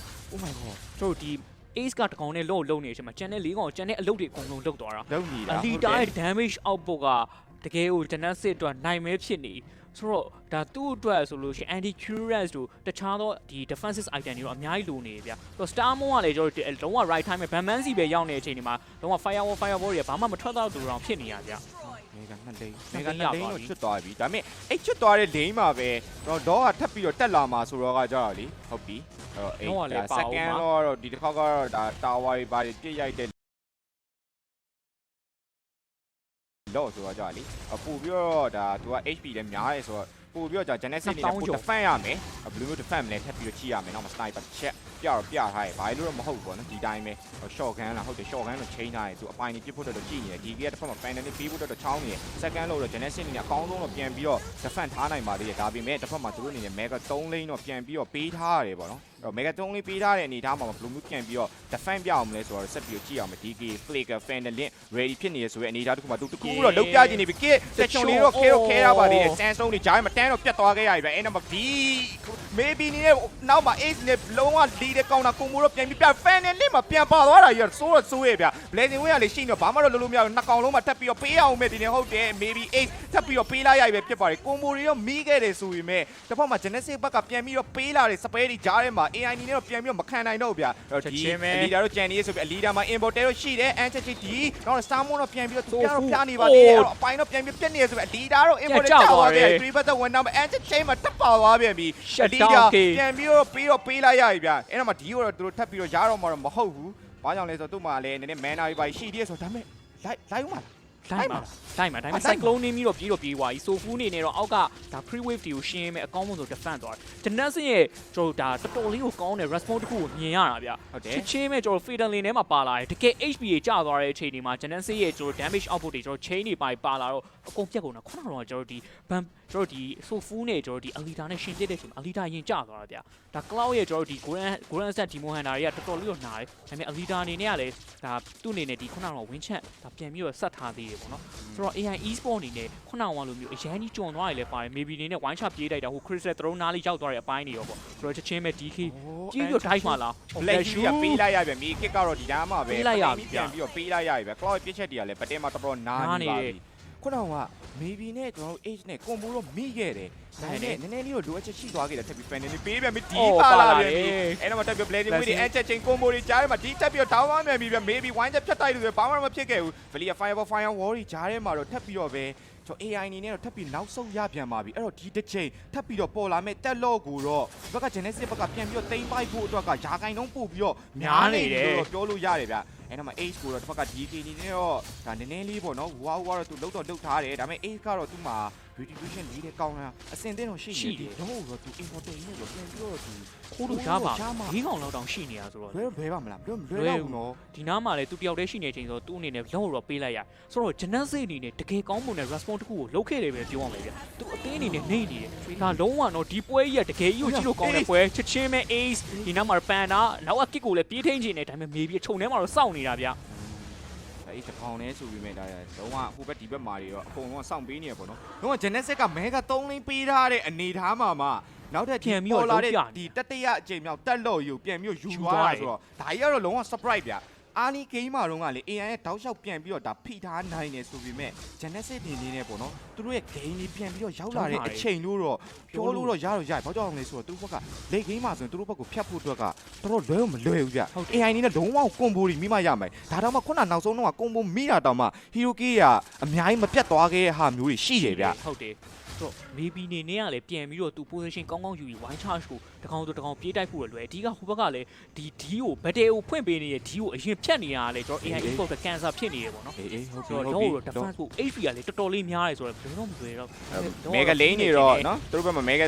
oh my god တို့ဒီ ace ကတကောင်နဲ့လုံးနေချိန်မှာကျန်တဲ့၄ကောင်ကျန်တဲ့အလုပ်တွေအကုန်လုံးလုပ်သွားတာ လုံးနေတာ အလီတာရဲ့ damage output ကတကယ်ကို genesis အတွက်နိုင်မဲဖြစ်နေဆိုတော့ဒါသူ့အတွက်ဆိုလို့ရှိရင် anti curious တို့တခြားသောဒီ defensive item တွေတော့အများကြီးလိုနေဗျာဆိုတော့ star moon ကလည်းကျွန်တော်လုံးဝ right time ပဲ ban စီပဲရောက်နေတဲ့အချိန်ဒီမှာလုံးဝ firewall တွေကဘာမှမထွက်တော့တူတော့ဖြစ်နေရဗျာ မေဂါနှစ်လိန်းတော့ချွတ်သွားပြီဒါပေမဲ့အဲ့ချွတ်သွားတဲ့လိန်းမှာပဲကျွန်တော်တော့ထပ်ပြီးတော့တက်လာမှာဆိုတော့ကကြတော့လေဟုတ်ပြီအဲ့တော့အဲ့ second တော့ဒီတစ်ခေါက်ကတော့ဒါ tower တွေဘာတွေပြစ်ရိုက်တဲ့တော့ဆိုတော့ကြလေပို့ပြီးတော့ဒါသူက HP လည်းများတယ်ဆိုတော့ပို့ပြီးတော့ Genesis နေနဲ့ပို့ defend ရမယ်ဘယ်လိုမျိုး defend မလဲထပ်ပြီးတော့ချိရမယ်နောက်မှာ sniper ချက်ပြထားရဲဘာလို့တော့မဟုတ်ဘူးပေါ့နော်ဒီတိုင်းပဲ short gun လားဟုတ်တယ် short gun တော့ချိန်ထားရဲသူအပိုင်းကြီးပြစ်ဖို့တော့ကြည့်နေတယ်ဒီကတစ်ဖက်မှာ panel နဲ့ပေးဖို့တော့ချောင်းနေတယ် second လို့တော့ Genesis နေနဲ့အကောင်းဆုံးတော့ပြန်ပြီးတော့ defend ထားနိုင်ပါသေးတယ်ဒါပေမဲ့တစ်ဖက်မှာသူတို့အနေနဲ့ mega 3 lane တော့ပြန်ပြီးတော့ပေးထားရတယ်ပေါ့နော်mega 3 lane ပေးထားတဲ့အနေထားမှာဘယ်လိုမျိုးပြန်ပြီးတော့ defend ပြအောင်မလဲဆိုတော့ဆက်ပြီးတော့ကြည့်အောင်မယ် DK flicker fandalin ready ဖြစ်နေရဆိုတဲ့အနေထားတစ်ခုမှာသူတကူတော့လုတ်ပြချင်နေပြီ kit တက်ချုံလေးတော့ခဲရပါသေးတယ် Samsung တွေဂျားမှာတန်းတော့ပြတ်သွားခဲ့ရပြီအဲ့နောက်မှာ B maybe နေနောက်မှာ ace နဲ့လုံးဝ lead တဲ့ကောင်တာကိုမိုးတော့ပြန်ပြီးပြ fandalin မှာပြန်ပါသွားတာကြီးဆိုးရဗျ blazing wave ကလည်းရှိနေတော့ဘာမှတော့လုံးမရဘူးနှစ်ကောင်လုံးမှာတက်ပြီးတော့ပေးအောင်မယ်ဒီနေ့ဟုတ်တယ် maybe ace တက်ပြီးတော့ပေးလိုက်ရပြီဖြစ်ပါတယ်ကိုမိုးတွေတော့မိခဲ့တယ်ဆိုပေမဲ့တစ်ဖက်မှာ Genesis ဘက်ကပြန်ပြီးတော့ပေးလာတဲ့ spare တွေဂျားထဲမှာ AI နေနဲ့တော့ပြန်ပြီးတော့မခံနိုင်တော့ဗျဒီ leader တော့ကြံနေရဆိုပြီး leader မှာ importer တော့ရှိတယ် anti ဒီတော့ Starmon တော့ပြန်ပြီးတော့သူပြတော့ပြနေပါသေးတယ်အဲ့တော့အပိုင်းတော့ပြန်ပြီးပြက်နေရဆိုပြီး leader တော့ importer ကြောက်သွားတယ်3 battle ဝင်တော့ anti chain မှာတက်ပါသွားပြန်ပြီး leader ပြန်ပြီးတော့ပေးလိုက်ရပြီဗျအဲ့တော့မှဒီကိုတော့သူတို့ထပ်ပြီးတော့ရတော့မှာတော့မဟုတ်ဘူးဘာကြောင့်လဲဆိုတော့သူ့မှာလည်းနည်းနည်း mana တွေပါရှိသေးတယ်ဆိုတော့ဒါပေမဲ့လိုက်ဦးမှာလိုက်မှာဒါပေမဲ့ cyclone နေပြီးတော့ပြေးသွားပြီဆိုဖူးနေနေတော့အောက်ကဒါ free wave တွေကိုရှင်းမယ်အကောင်းဆုံးဆို defend သွားတယ် Genesis ရဲ့ကျွန်တော်ဒါတော်တော်လေးကိုကောင်းတဲ့ response တစ်ခုကိုမြင်ရတာဗျဟုတ်တယ်ချင်းမဲ့ကျွန်တော် fatal lane ထဲမှာပါလာတယ်တကယ် HP ကြီးကျသွားတဲ့အချိန်ဒီမှာ Genesis ရဲ့ကျွန်တော် damage output တွေကျွန်တော် chain တွေပါလာတော့အကုန်ပြတ်ကုန်တာခုနကတော့ကျွန်တော်ဒီ ban ကျွန်တော်ဒီ ဆိုဖူးနဲ့ကျွန်တော်ဒီ Alita နဲ့ရှင်ပြတဲ့အချိန်မှာ Alita ရင်ကျသွားတာဗျဒါ Cloud ရဲ့ကျွန်တော်ဒီ Golden Set Demo Hunter တွေကတော်တော်လေးတော့နားတယ်ဒါပေမဲ့ Alita အနေနဲ့ကလည်းဒါသူ့အနေနဲ့ဒီခုနကတော့ win chat ဒါပြန်ပြီးတော့ဆက်ထားသေးတယ်ပေါ့နော်ဆိုတော့ AI e-sport အနေနဲ့ခုနကလိုမျိုးအရန်ကြီးကျွံသွားရလဲပါတယ် maybe အနေနဲ့ wine shot ပြေးလိုက်တာဟို crystal throne နားလေးရောက်သွားတဲ့အပိုင်းတွေရောပေါ့ဆိုတော့ချက်ချင်းပဲ DK ကြီးပြီး dive မှာလား black ကြီးကပေးလိုက်ရပြန်ပြီ kick ကတော့ဒီနားမှာပဲပြန်ပြီးတော့ပေးလိုက်ရပြီပဲ cloud ပြစ်ချက်တွေကလည်းပတဲမှာတော်တော်နားနေပါပြီခုနက maybe နဲ့ကျွန်တော်တို့ age နဲ့ combo တော့မိခဲ့တယ်ဒါနဲ့နည်းနည်းလေးတော့လိုအပ်ချက်ရှိသွားခဲ့တယ်ထပ်ပြီး fan နေပေးပြန်ပြီဒီပါလာပြန်ပြီအဲ့တော့တက်ပြီး blazing wave တွေ edge chain combo တွေကြားထဲမှာဒီတက်ပြီးတော့ down သွားပြန်ပြီဗျ maybe wine ချက်ဖြတ်တိုက်လို့ဆိုဘာမှမဖြစ်ခဲ့ဘူး Valia fire wall တွေကြားထဲမှာတော့ထပ်ပြီးတော့ပဲကျွန်တော် AI အနေနဲ့တော့ထပ်ပြီးနောက်ဆုံးရပြန်ပါပြီအဲ့တော့ဒီတစ်ချိန်ထပ်ပြီးတော့ပေါ်လာမဲ့တက်လော့ကိုတော့ဘက်က Genesis ဘက်ကပြန်ပြီးတော့တိမ့်ပိုက်ဖို့အတွက်ကယာကိုင်တုံးပို့ပြီးတော့များနေတယ်လို့ပြောလို့ရတယ်ဗျအဲ့တော့မှ Ace ကိုတော့တစ်ဖက်က DK နေနဲ့တော့ဒါနည်းနည်းလေးပေါ့နော်ဝါကတော့သူလောက်ထားတယ်ဒါပေမဲ့ Ace ကတော့သူ့မှာ retribution လေးတဲ့ကောင်းတာအစင်သင်းတော့ရှိနေတယ်တော့တော့သူ important နဲ့တော့ပြန်ပြီးတော့သူခိုးလို့ရပါ၄កောင်လောက်တောင်ရှိနေတာဆိုတော့လွဲပါမလားလွဲတော့နော်ဒီနားမှာလည်းသူတယောက်တည်းရှိနေချိန်ဆိုတော့သူ့အနေနဲ့လုံးဝတော့ပေးလိုက်ရဆိုတော့ Genesis အနေနဲ့တကယ်ကောင်းမွန်တဲ့ response တစ်ခုကိုလုပ်ခဲ့တယ်ပဲပြောရမယ်ဗျသူအသေးအနေနဲ့နေနေတယ်ဒါလုံးဝတော့ဒီပွဲကြီးကတကယ်ကြီးကိုကြည့်လို့ကောင်းတဲ့ပွဲချက်ချင်းပဲ Ace ဒီနားမှာ Panda နောက်က kick ကိုလည်းပြေးထိန်ချင်တယ်ဒါပေမဲ့ maybe ခြုံထဲမှာတော့စောင့်နေတာဗျအဲ့ဒီကောင်နဲ့ဆိုပြီးမဲ့ဒါလုံးဝဟိုဘက်ဒီဘက်မှာတွေတော့အကုန်လုံးစောင့်ပေးနေရပေါ့နော်လုံးဝ Genesis က mega 3 lane ပေးထားတဲ့အနေထားမှာနောက်ထပ်ပြန်ပြီးတော့လာတဲ့ဒီတတိယအချိန်မြောက်တက်လို့ယူပြန်ပြီးယူသွားတာဆိုတော့ဒါကြီးကတော့လုံးဝ surprise ဗျအာနီဂိမ်းမှာတော့ကလေ AI ရဲ့တောက်လျှောက်ပြန်ပြီးတော့ဒါဖိထားနိုင်နေဆိုပေမဲ့ Genesis နေနေနဲ့ပေါ့နော်သူတို့ရဲ့ဂိမ်းကြီးပြန်ပြီးတော့ရောက်လာတဲ့အချိန်လို့တော့ပြောလို့တော့ရဘာကြောင့်လဲဆိုတော့သူတို့ဘက်ကလေဂိမ်းမှာဆိုရင်သူတို့ဘက်ကိုဖျက်ဖို့အတွက်ကတော်တော်လွယ်ဘူးဗျ AI နေနဲ့လုံးဝကွန်ဘိုတွေမိမရမယ်ဒါတောင်မှခုနနောက်ဆုံးတော့ကွန်ဘိုမိတာတောင်မှ Hiroki ကအများကြီးမပြတ်သွားခဲ့တဲ့ဟာမျိုးတွေရှိတယ်ဗျဟုတ်တယ်ဆိုတော့ maybe နေနေကလည်းပြန်ပြီးတော့သူ position ကောင်းကောင်းယူပြီး wine charge ကိုတကောင်ပြေးတိုက်ဖို့လွယ်အဓိကဟိုဘက်ကလည်းဒီ D ကို battle ကိုဖွင့်ပေးနေတဲ့ D ကိုအရင်ဖြတ်နေရတာလေကျွန်တော် AI export က cancer ဖြစ်နေရပေါ့နော်ဟုတ်တော့ defense ကို HP ကလည်းတော်တော်လေးများတယ်ဆိုတော့ဘယ်တော့မလွယ်တော့ mega lane နေတော့နော်သူတို့ဘက်မှာ mega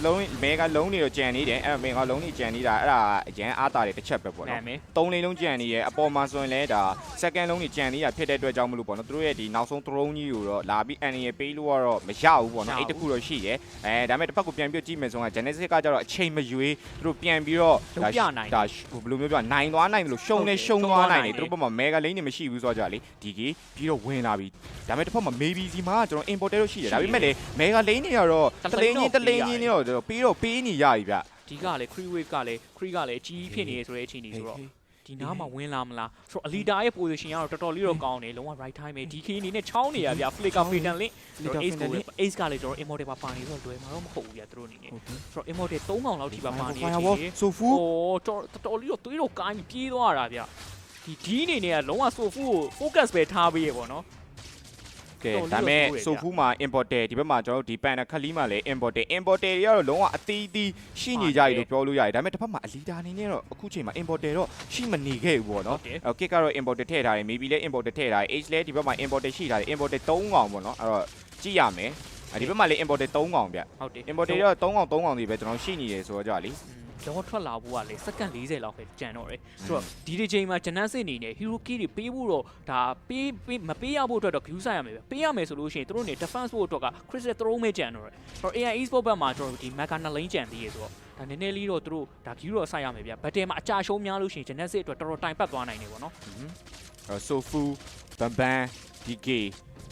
လုံးနေတော့ကြံနေတယ်အဲ့ mega လုံးနေကြံနေတာအဲ့ဒါအရန်အားတာတယ်တစ်ချက်ပဲပေါ့နော်3 lane လုံးကြံနေရအပေါ်မှာဆိုရင်လည်းဒါ second လုံးနေကြံနေတာဖြစ်တဲ့အတွက်ကြောင့်မလို့ပေါ့နော်သူတို့ရဲ့ဒီနောက်ဆုံး drone ကြီးကိုတော့လာပြီး enemy ပေးလို့ကတော့မရဘူးပေါ့နော်အဲ့တခုတော့ရှိတယ်ဒါပေမဲ့တစ်ဖက်ကိုပြန်ပြီးကြည့်မယ်ဆိုတော့ Genesis ကကြတော့အချိန်မရွေးသူတို့ပြန်ပြီးတော့ဒါဘယ်လိုမျိုးပြောနိုင်သွားနိုင်တယ်လို့ရှုံသွားနိုင်တယ်သူတို့ဘက်မှာ mega lane နေမရှိဘူးဆိုတော့ကြာလေဒီကပြီးတော့ဝင်လာပြီဒါပေမဲ့တစ်ဖက်မှာ maybe စီမှာကျွန်တော် importer လို့ရှိတယ်ဒါပေမဲ့လေ mega lane နေတော့တလိန်ချင်းနေတော့ပေးနေရပြီဗျဒီကလည်း cree wave ကလည်း cree ကလည်းကြီးဖြစ်နေဆိုတဲ့အချိန်ကြီးဆိုတော့ ဒီနားမှာဝင်လာမလားဆိုတော့အလီတာရဲ့ position ကတော့တော်တော်လေးတော့ကောင်းတယ်လုံးဝ right time ပဲ DK အနေနဲ့ချောင်းနေရဗျာ flicker fatal link ကျွန်တော် ace ကို ace ကလည်းကျွန်တော် immortal ပါနေဆိုတော့လွယ်မှာတော့မဟုတ်ဘူးဗျာသူတို့အနေနဲ့ဆိုတော့ immortal 3កောင်လောက်ထိပါနေတယ်ဆိုဖူး တော်တော်လေးတော့သွေးတော့ကိုင်းပြေးသွားတာဗျာဒီအနေနဲ့ကလုံးဝ ဆိုဖူးကို focus ပဲထားပေးရပေါ့နော်ကဲဒါပေမဲ့ဆိုဖူးမှာ importer ဒီဘက်မှာကျွန်တော်တို့ဒီ panel ခက်လီမှာလည်း importer တွေကတော့လုံးဝအသီးသီးရှိနေကြပြီလို့ပြောလို့ရတယ်ဒါပေမဲ့တစ်ဖက်မှာအလီတာအနေနဲ့တော့အခုချိန်မှာ importer တော့ရှိမနေခဲ့ဘူးပေါ့နော်အဲ့ kick ကတော့ importer ထည့်ထားတယ် maybe လည်း importer ထည့်ထားတယ် h လည်းဒီบက်မှာ importer ရှိထားတယ် importer 3កောင်ပေါ့နော်အဲ့တော့ကြည့်ရမယ်ဒီဘက်မှာလည်း importer 3កောင်ဗျဟုတ်တယ် importer တော့3កောင်စီပဲကျွန်တော်ရှိနေတယ်ဆိုတော့ကြာလေလောထွက်လာဖို့ကလေစက္ကန့်40လောက်ပဲကြံတော့တယ်ဆိုတော့ဒီဒီချိန်မှာဂျနတ်စစ်အနေနဲ့ hero key တွေပေးဖို့တော့ဒါပေးမပေးရဖို့အတွက်တော့ view ဆိုင်ရမယ်ပဲပေးရမယ်ဆိုလို့ရှိရင်တို့နေ defense ဖို့အတွက်က crystal throw မဲ့ကြံတော့တယ်ဆိုတော့ AI esport ဘက်မှာကျွန်တော်ဒီ mega 2 lane ကြံသေးရဆိုတော့ဒါနည်းနည်းလေးတော့တို့ဒါ view တော့ဆိုင်ရမယ်ဗျာ battle မှာအကြရှုံးများလို့ရှိရင်ဂျနတ်စစ်အတွက်တော်တော်တိုင်ပတ်သွားနိုင်တယ်ပေါ့နော်ဆိုဖူဘန်ဘန် DK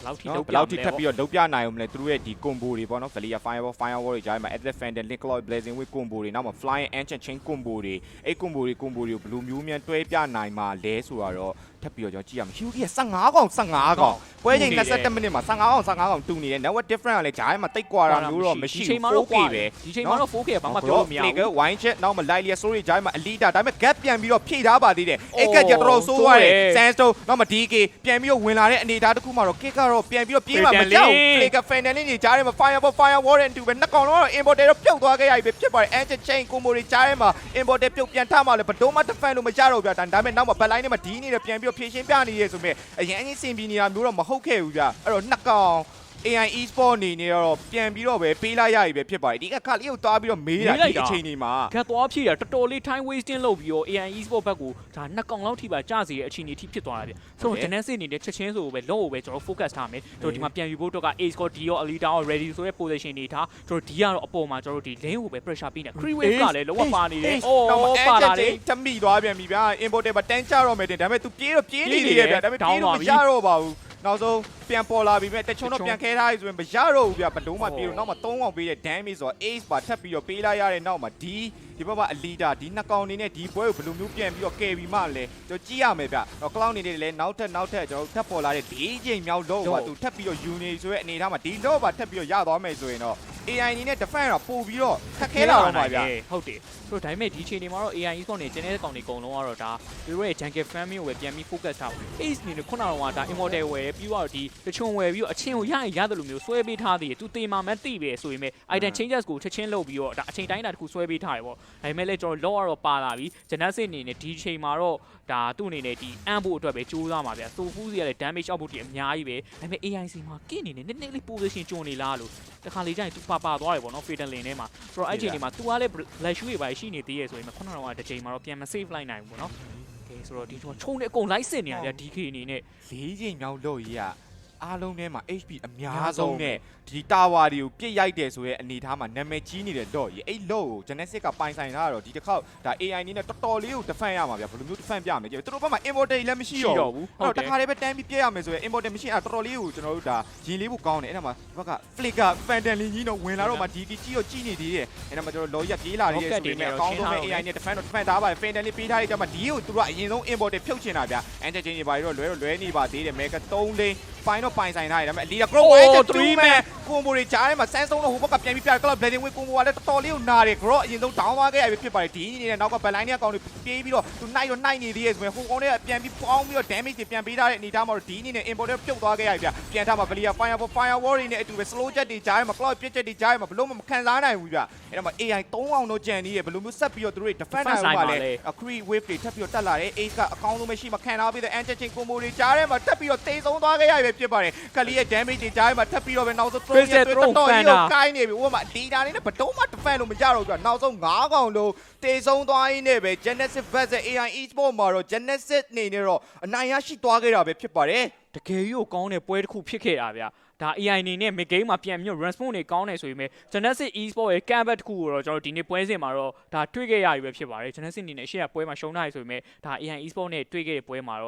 ဘလောက်ထိထပ်ပြီးတော့လုပ်ပြနိုင်အောင်မလဲသူတို့ရဲ့ဒီ combo တွေပေါ့နော် Valia Firewall တွေကြားမှာ Atlas Fender Nicolai Blazing with combo တွေနောက်မှာ Flying Ancient Chain combo တွေအဲ့ combo တွေကိုဘယ်လိုမျိုးမြန်တွဲပြနိုင်မှာလဲဆိုတော့ထပ်ပြီးတော့ကျွန်တော်ကြည့်ရမယ် Hyuki က15កောင်ပွဲချိန်27မိနစ်မှာ15កောင်တူနေတယ် network difference ကလည်းဂျားမှာတိတ်ကွာတာမျိုးတော့မရှိဘူး 4K ပဲဒီချိန်မှာတော့ 4K ဘာမှပြောလို့မရဘူး Flicker wine check နောက်မှာ Lilia Story ဂျားမှာ Elita ဒါပေမဲ့ gap ပြန်ပြီးတော့ဖြည့်ထားပါသေးတယ်အဲ့ gap ကြတော်ဆိုးသွားတယ် Sandstone နောက်မှာ DK ပြန်ပြီးတော့ဝင်လာတဲ့အနေအထားတစ်ခုမှာတော့ kick ကတော့ပြန်ပြီးတော့ပြေးမှာမကြောက် Flicker Fender နဲ့ဂျားထဲမှာ Firewall နဲ့တူပဲနှစ်ကောင်တော့ importer တော့ပြုတ်သွားခဲ့ရပြီဖြစ်ပါတယ် Ancient Chain combo တွေဂျားထဲမှာ importer ပြုတ်ပြန်ထမှာလဲဘယ်တော့မှ defend လို့မရတော့ဗျာဒါပေမဲ့နောက်မှာ backline ထဲမှာဒီနေတယ်ပြန်ပြီးတော့ဖြည့်ရှင်းပြနေရဆိုမဲ့အရင်အင်းစင်ပြီးနေတာမျိုးတော့မဟုတ်ခဲ့ဘူးဗျအဲ့တော့နှစ်ကောင် AI Esport အနေနဲ့တော့ပြန်ပြီးတော့ပဲပေးလိုက်ရပြီပဲဖြစ်ပါတယ်ဒီကခါလေးကိုသွားပြီးတော့မေးတာဒီအချိန်ဒီမှာခက်သွားဖြည့်တာတော်တော်လေး time wasting လုပ်ပြီးတော့ AI Esport ဘက်ကိုဒါနှစ်ကောင်လောက်ထိပါကျစေတဲ့အချိန်ကြီးထိဖြစ်သွားတာဗျဆိုတော့ Genesis အနေနဲ့ချက်ချင်းဆိုပဲလော့ကိုပဲကျွန်တော် focus ထားမယ်ကျွန်တော်ဒီမှာပြန်ယူဖို့တော့က Ace ကော D ရော Elita ရော ready ဆိုတဲ့ position တွေထားကျွန်တော် D ကတော့အပေါ်မှာကျွန်တော်ဒီ lane ကိုပဲ pressure ပေးနေ Cree Wave ကလည်းလုံးဝပါနေတယ်အော်ပါလာတယ်တမိသွားပြန်ပြီဗျာ importer မှာတန်းချတော့မယ်တင်ဒါပေမဲ့ तू ပြေးနေနေတယ်ဗျာဒါပေမဲ့ပြေးလို့မရတော့ပါဘူးနောက်ဆုံးပြန်ပေါ်လာပြီမဲ့တချုံတော့ပြန်ခဲထားပြီဆိုရင်မရတော့ဘူးဗျဘလုံးမှပြေးလို့နောက်မှ3កောင်ပေးတဲ့ damage ဆိုတော့ ace ပါထပ်ပြီးတော့ပေးလိုက်ရတဲ့နောက်မှာဒီဘက်မှာ Elita ဒီနှစ်ကောင်နေနဲ့ဒီပွဲကိုဘယ်လိုမျိုးပြန်ပြီးတော့ကယ်ပြီးမှလဲကျွန်တော်ကြည့်ရမယ်ဗျတော့ cloud နေနဲ့လည်းနောက်ထပ်ကျွန်တော်ထပ်ပေါ်လာတဲ့၄ချိန်မြောက်လို့ပါသူထပ်ပြီးတော့ unit ဆိုတဲ့အနေအထားမှာဒီတော့ပါထပ်ပြီးတော့ရသွားမယ်ဆိုရင်တော့ AI အနေနဲ့ defend တော့ပို့ပြီးတော့ခက်ခဲလာတော့မှာဗျဟုတ်တယ်ဆိုတော့ဒါပေမဲ့ဒီချိန်တွေမှာတော့ AI Esport နေကျင်းတဲ့ကောင်တွေအကုန်လုံးကတော့ဒါသူတို့ရဲ့ jungle farming ကိုပဲပြန်ပြီး focus ထားဖို့ ace နေနဲ့ခုနကတော့ဒါ immortal ဝယ်ပြီးတော့ဒီတချုံဝယ်ပြီးတော့အချင်းကိုရရင်ရတယ်လို့မျိုးဆွဲပေးထားသေးတယ်သူတေမာမှန်းသိပဲဆိုရင်မဲ့ item changes ကိုချက်ချင်းလုပ်ပြီးတော့ဒါအချိန်တိုင်းတာတစ်ခုဆွဲပေးထားတယ်ပေါ့ဒါပေမဲ့လည်းကျွန်တော် law ကတော့ပါလာပြီ Genesis အနေနဲ့ဒီချိန်မှာတော့ဒါသူ့အနေနဲ့ဒီအမ်ဖို့အတွက်ပဲကြိုးစားမှာဗျာဆိုဖူးစီကလည်း damage output တွေအများကြီးပဲဒါပေမဲ့ AIC မှာကင်းနေနဲ့နည်းနည်းလေး position ကျွန်းနေလားလို့တခါလေကျရင်သူပါသွားတယ်ပေါ့နော် fatal lane ထဲမှာဆိုတော့အဲ့ချိန်တွေမှာ तू ကလည်း black shoe တွေပါရှိနေသေးရဲ့ဆိုရင်ခုနကတော့တစ်ချိန်မှာတော့ပြန်မ save လိုက်နိုင်ဘူးပေါ့နော်ကဲဆိုတော့ဒီတော့ချုံနေအကုန်လိုက်စစ်နေရဗျာ DK အနေနဲ့၄ချိန်မြောက်လို့ရအားလုံးထဲမှာ HP အများဆုံးနဲ့ဒီတာဝါတွေကိုပြစ်ရိုက်တယ်ဆိုရဲအနေထားမှာနာမည်ကြီးနေတဲ့တော့ကြီးအဲ့လို့ကို Genesis ကပိုင်ဆိုင်ထားတော့ဒီတစ်ခေါက်ဒါ AI နေနဲ့တော်တော်လေးကို defend ရမှာဗျာဘယ်လိုမျိုး defend ပြမယ်ကြည့်သူတို့ဘက်မှာ importer လည်းမရှိတော့ဘူးအဲ့တော့တခါတည်းပဲတန်းပြီးပြရမယ်ဆိုရဲ importer မရှိအဲ့တော်တော်လေးကိုကျွန်တော်တို့ဒါရင်လေးဖို့ကောင်းတယ်အဲ့ဒါမှာဒီဘက်က flicker Phantom လင်းကြီးတော့ဝင်လာတော့မှဒီကြီးကိုကြီးနေသေးတယ်အဲ့ဒါမှာကျွန်တော်လော်ရက်ပြေးလာတယ်ဆိုရင်အကောင်းဆုံးပဲ AI နဲ့ defend ထားပါတယ် Phantom လေးပေးထားတဲ့ကြမှာဒီကိုသူတို့ကအရင်ဆုံး importer ဖြုတ်ချင်တာဗျာ entertain တွေပါတော့လွဲနေပါသေးတယ် mega 3 lane ပိုင်းတော့ပိုင်ဆိုင်ထားတယ်ဒါပေမဲ့ leader grow 3 man combo တွေကြားထဲမှာဆန်းဆုံးတော့ဟိုဘက်ကပြန်ပြီးပြ club blazing with combo ကလည်းတော်တော်လေးကိုနာတယ် grow အရင်ဆုံး down သွားခဲ့ရပြီဖြစ်ပါတယ်ဒီနေတဲ့နောက်က backline နဲ့အကောင်တွေပြေးပြီးတော့သူနိုင်နေသေးရဲ့ဆိုရင်ဟိုကောင်တွေကပြန်ပြီးပေါင်းပြီးတော့ damage တွေပြန်ပေးထားတဲ့အနေထားမှာတော့ဒီနေနဲ့ importer ပြုတ်သွားခဲ့ရပြီပြန်ထားမှာ Valia Firewall တွေနဲ့အတူပဲ slow jet တွေကြားထဲမှာ cloud ပြစ်ချက်တွေကြားထဲမှာဘလို့မခံစားနိုင်ဘူးဗျအဲ့ဒါမှာ AI 3အောင်တော့ကြံနေရဲ့ဘလို့မျိုးဆက်ပြီးတော့သူတို့ defend နိုင်မှာလဲ Cree wave တွေထပ်ပြီးတော့တက်လာတယ် ace ကအကောင်းဆုံးပဲရှိမှခံထားပြီးတဲ့ anti chain combo တွေကြားထဲမှာတက်ပြီးတော့တေဆုံးသွားခဲ့ရပြီဖြစ်ပါတယ်ကလီရဲ့ damage တွေကြားထဲမှာထပ်ပြီးတော့ပဲနောက်ဆုံး throw ရတဲ့တော်တော်ကြီးကိုကိုင်းနေပြီဟိုမှာ data နဲ့ဘတော့မှ defend လို့မကြတော့ဘူးနောက်ဆုံး9កောင်လုံးတေဆုံးသွားရင်းနဲ့ပဲ Genesis vs AI Esport မှာတော့ Genesis နေနဲ့တော့အနိုင်ရရှိသွားခဲ့တာပဲဖြစ်ပါတယ်တကယ်ကြီးကိုကောင်းတဲ့ပွဲတစ်ခုဖြစ်ခဲ့တာဗျာဒါ AI အနေနဲ့ mid game မှာပြန်ပြီး response တွေကောင်းနေဆိုရင်ပဲ Genesis Esport ရဲ့ comeback တစ်ခုကိုတော့ကျွန်တော်ဒီနေ့ပွဲစဉ်မှာတော့ဒါတွေ့ခဲ့ရပြီပဲဖြစ်ပါတယ် Genesis အနေနဲ့ရှေ့ကပွဲမှာရှုံးထားရဆိုရင်ပဲဒါ AI Esport နဲ့တွေ့ခဲ့တဲ့ပွဲမှာ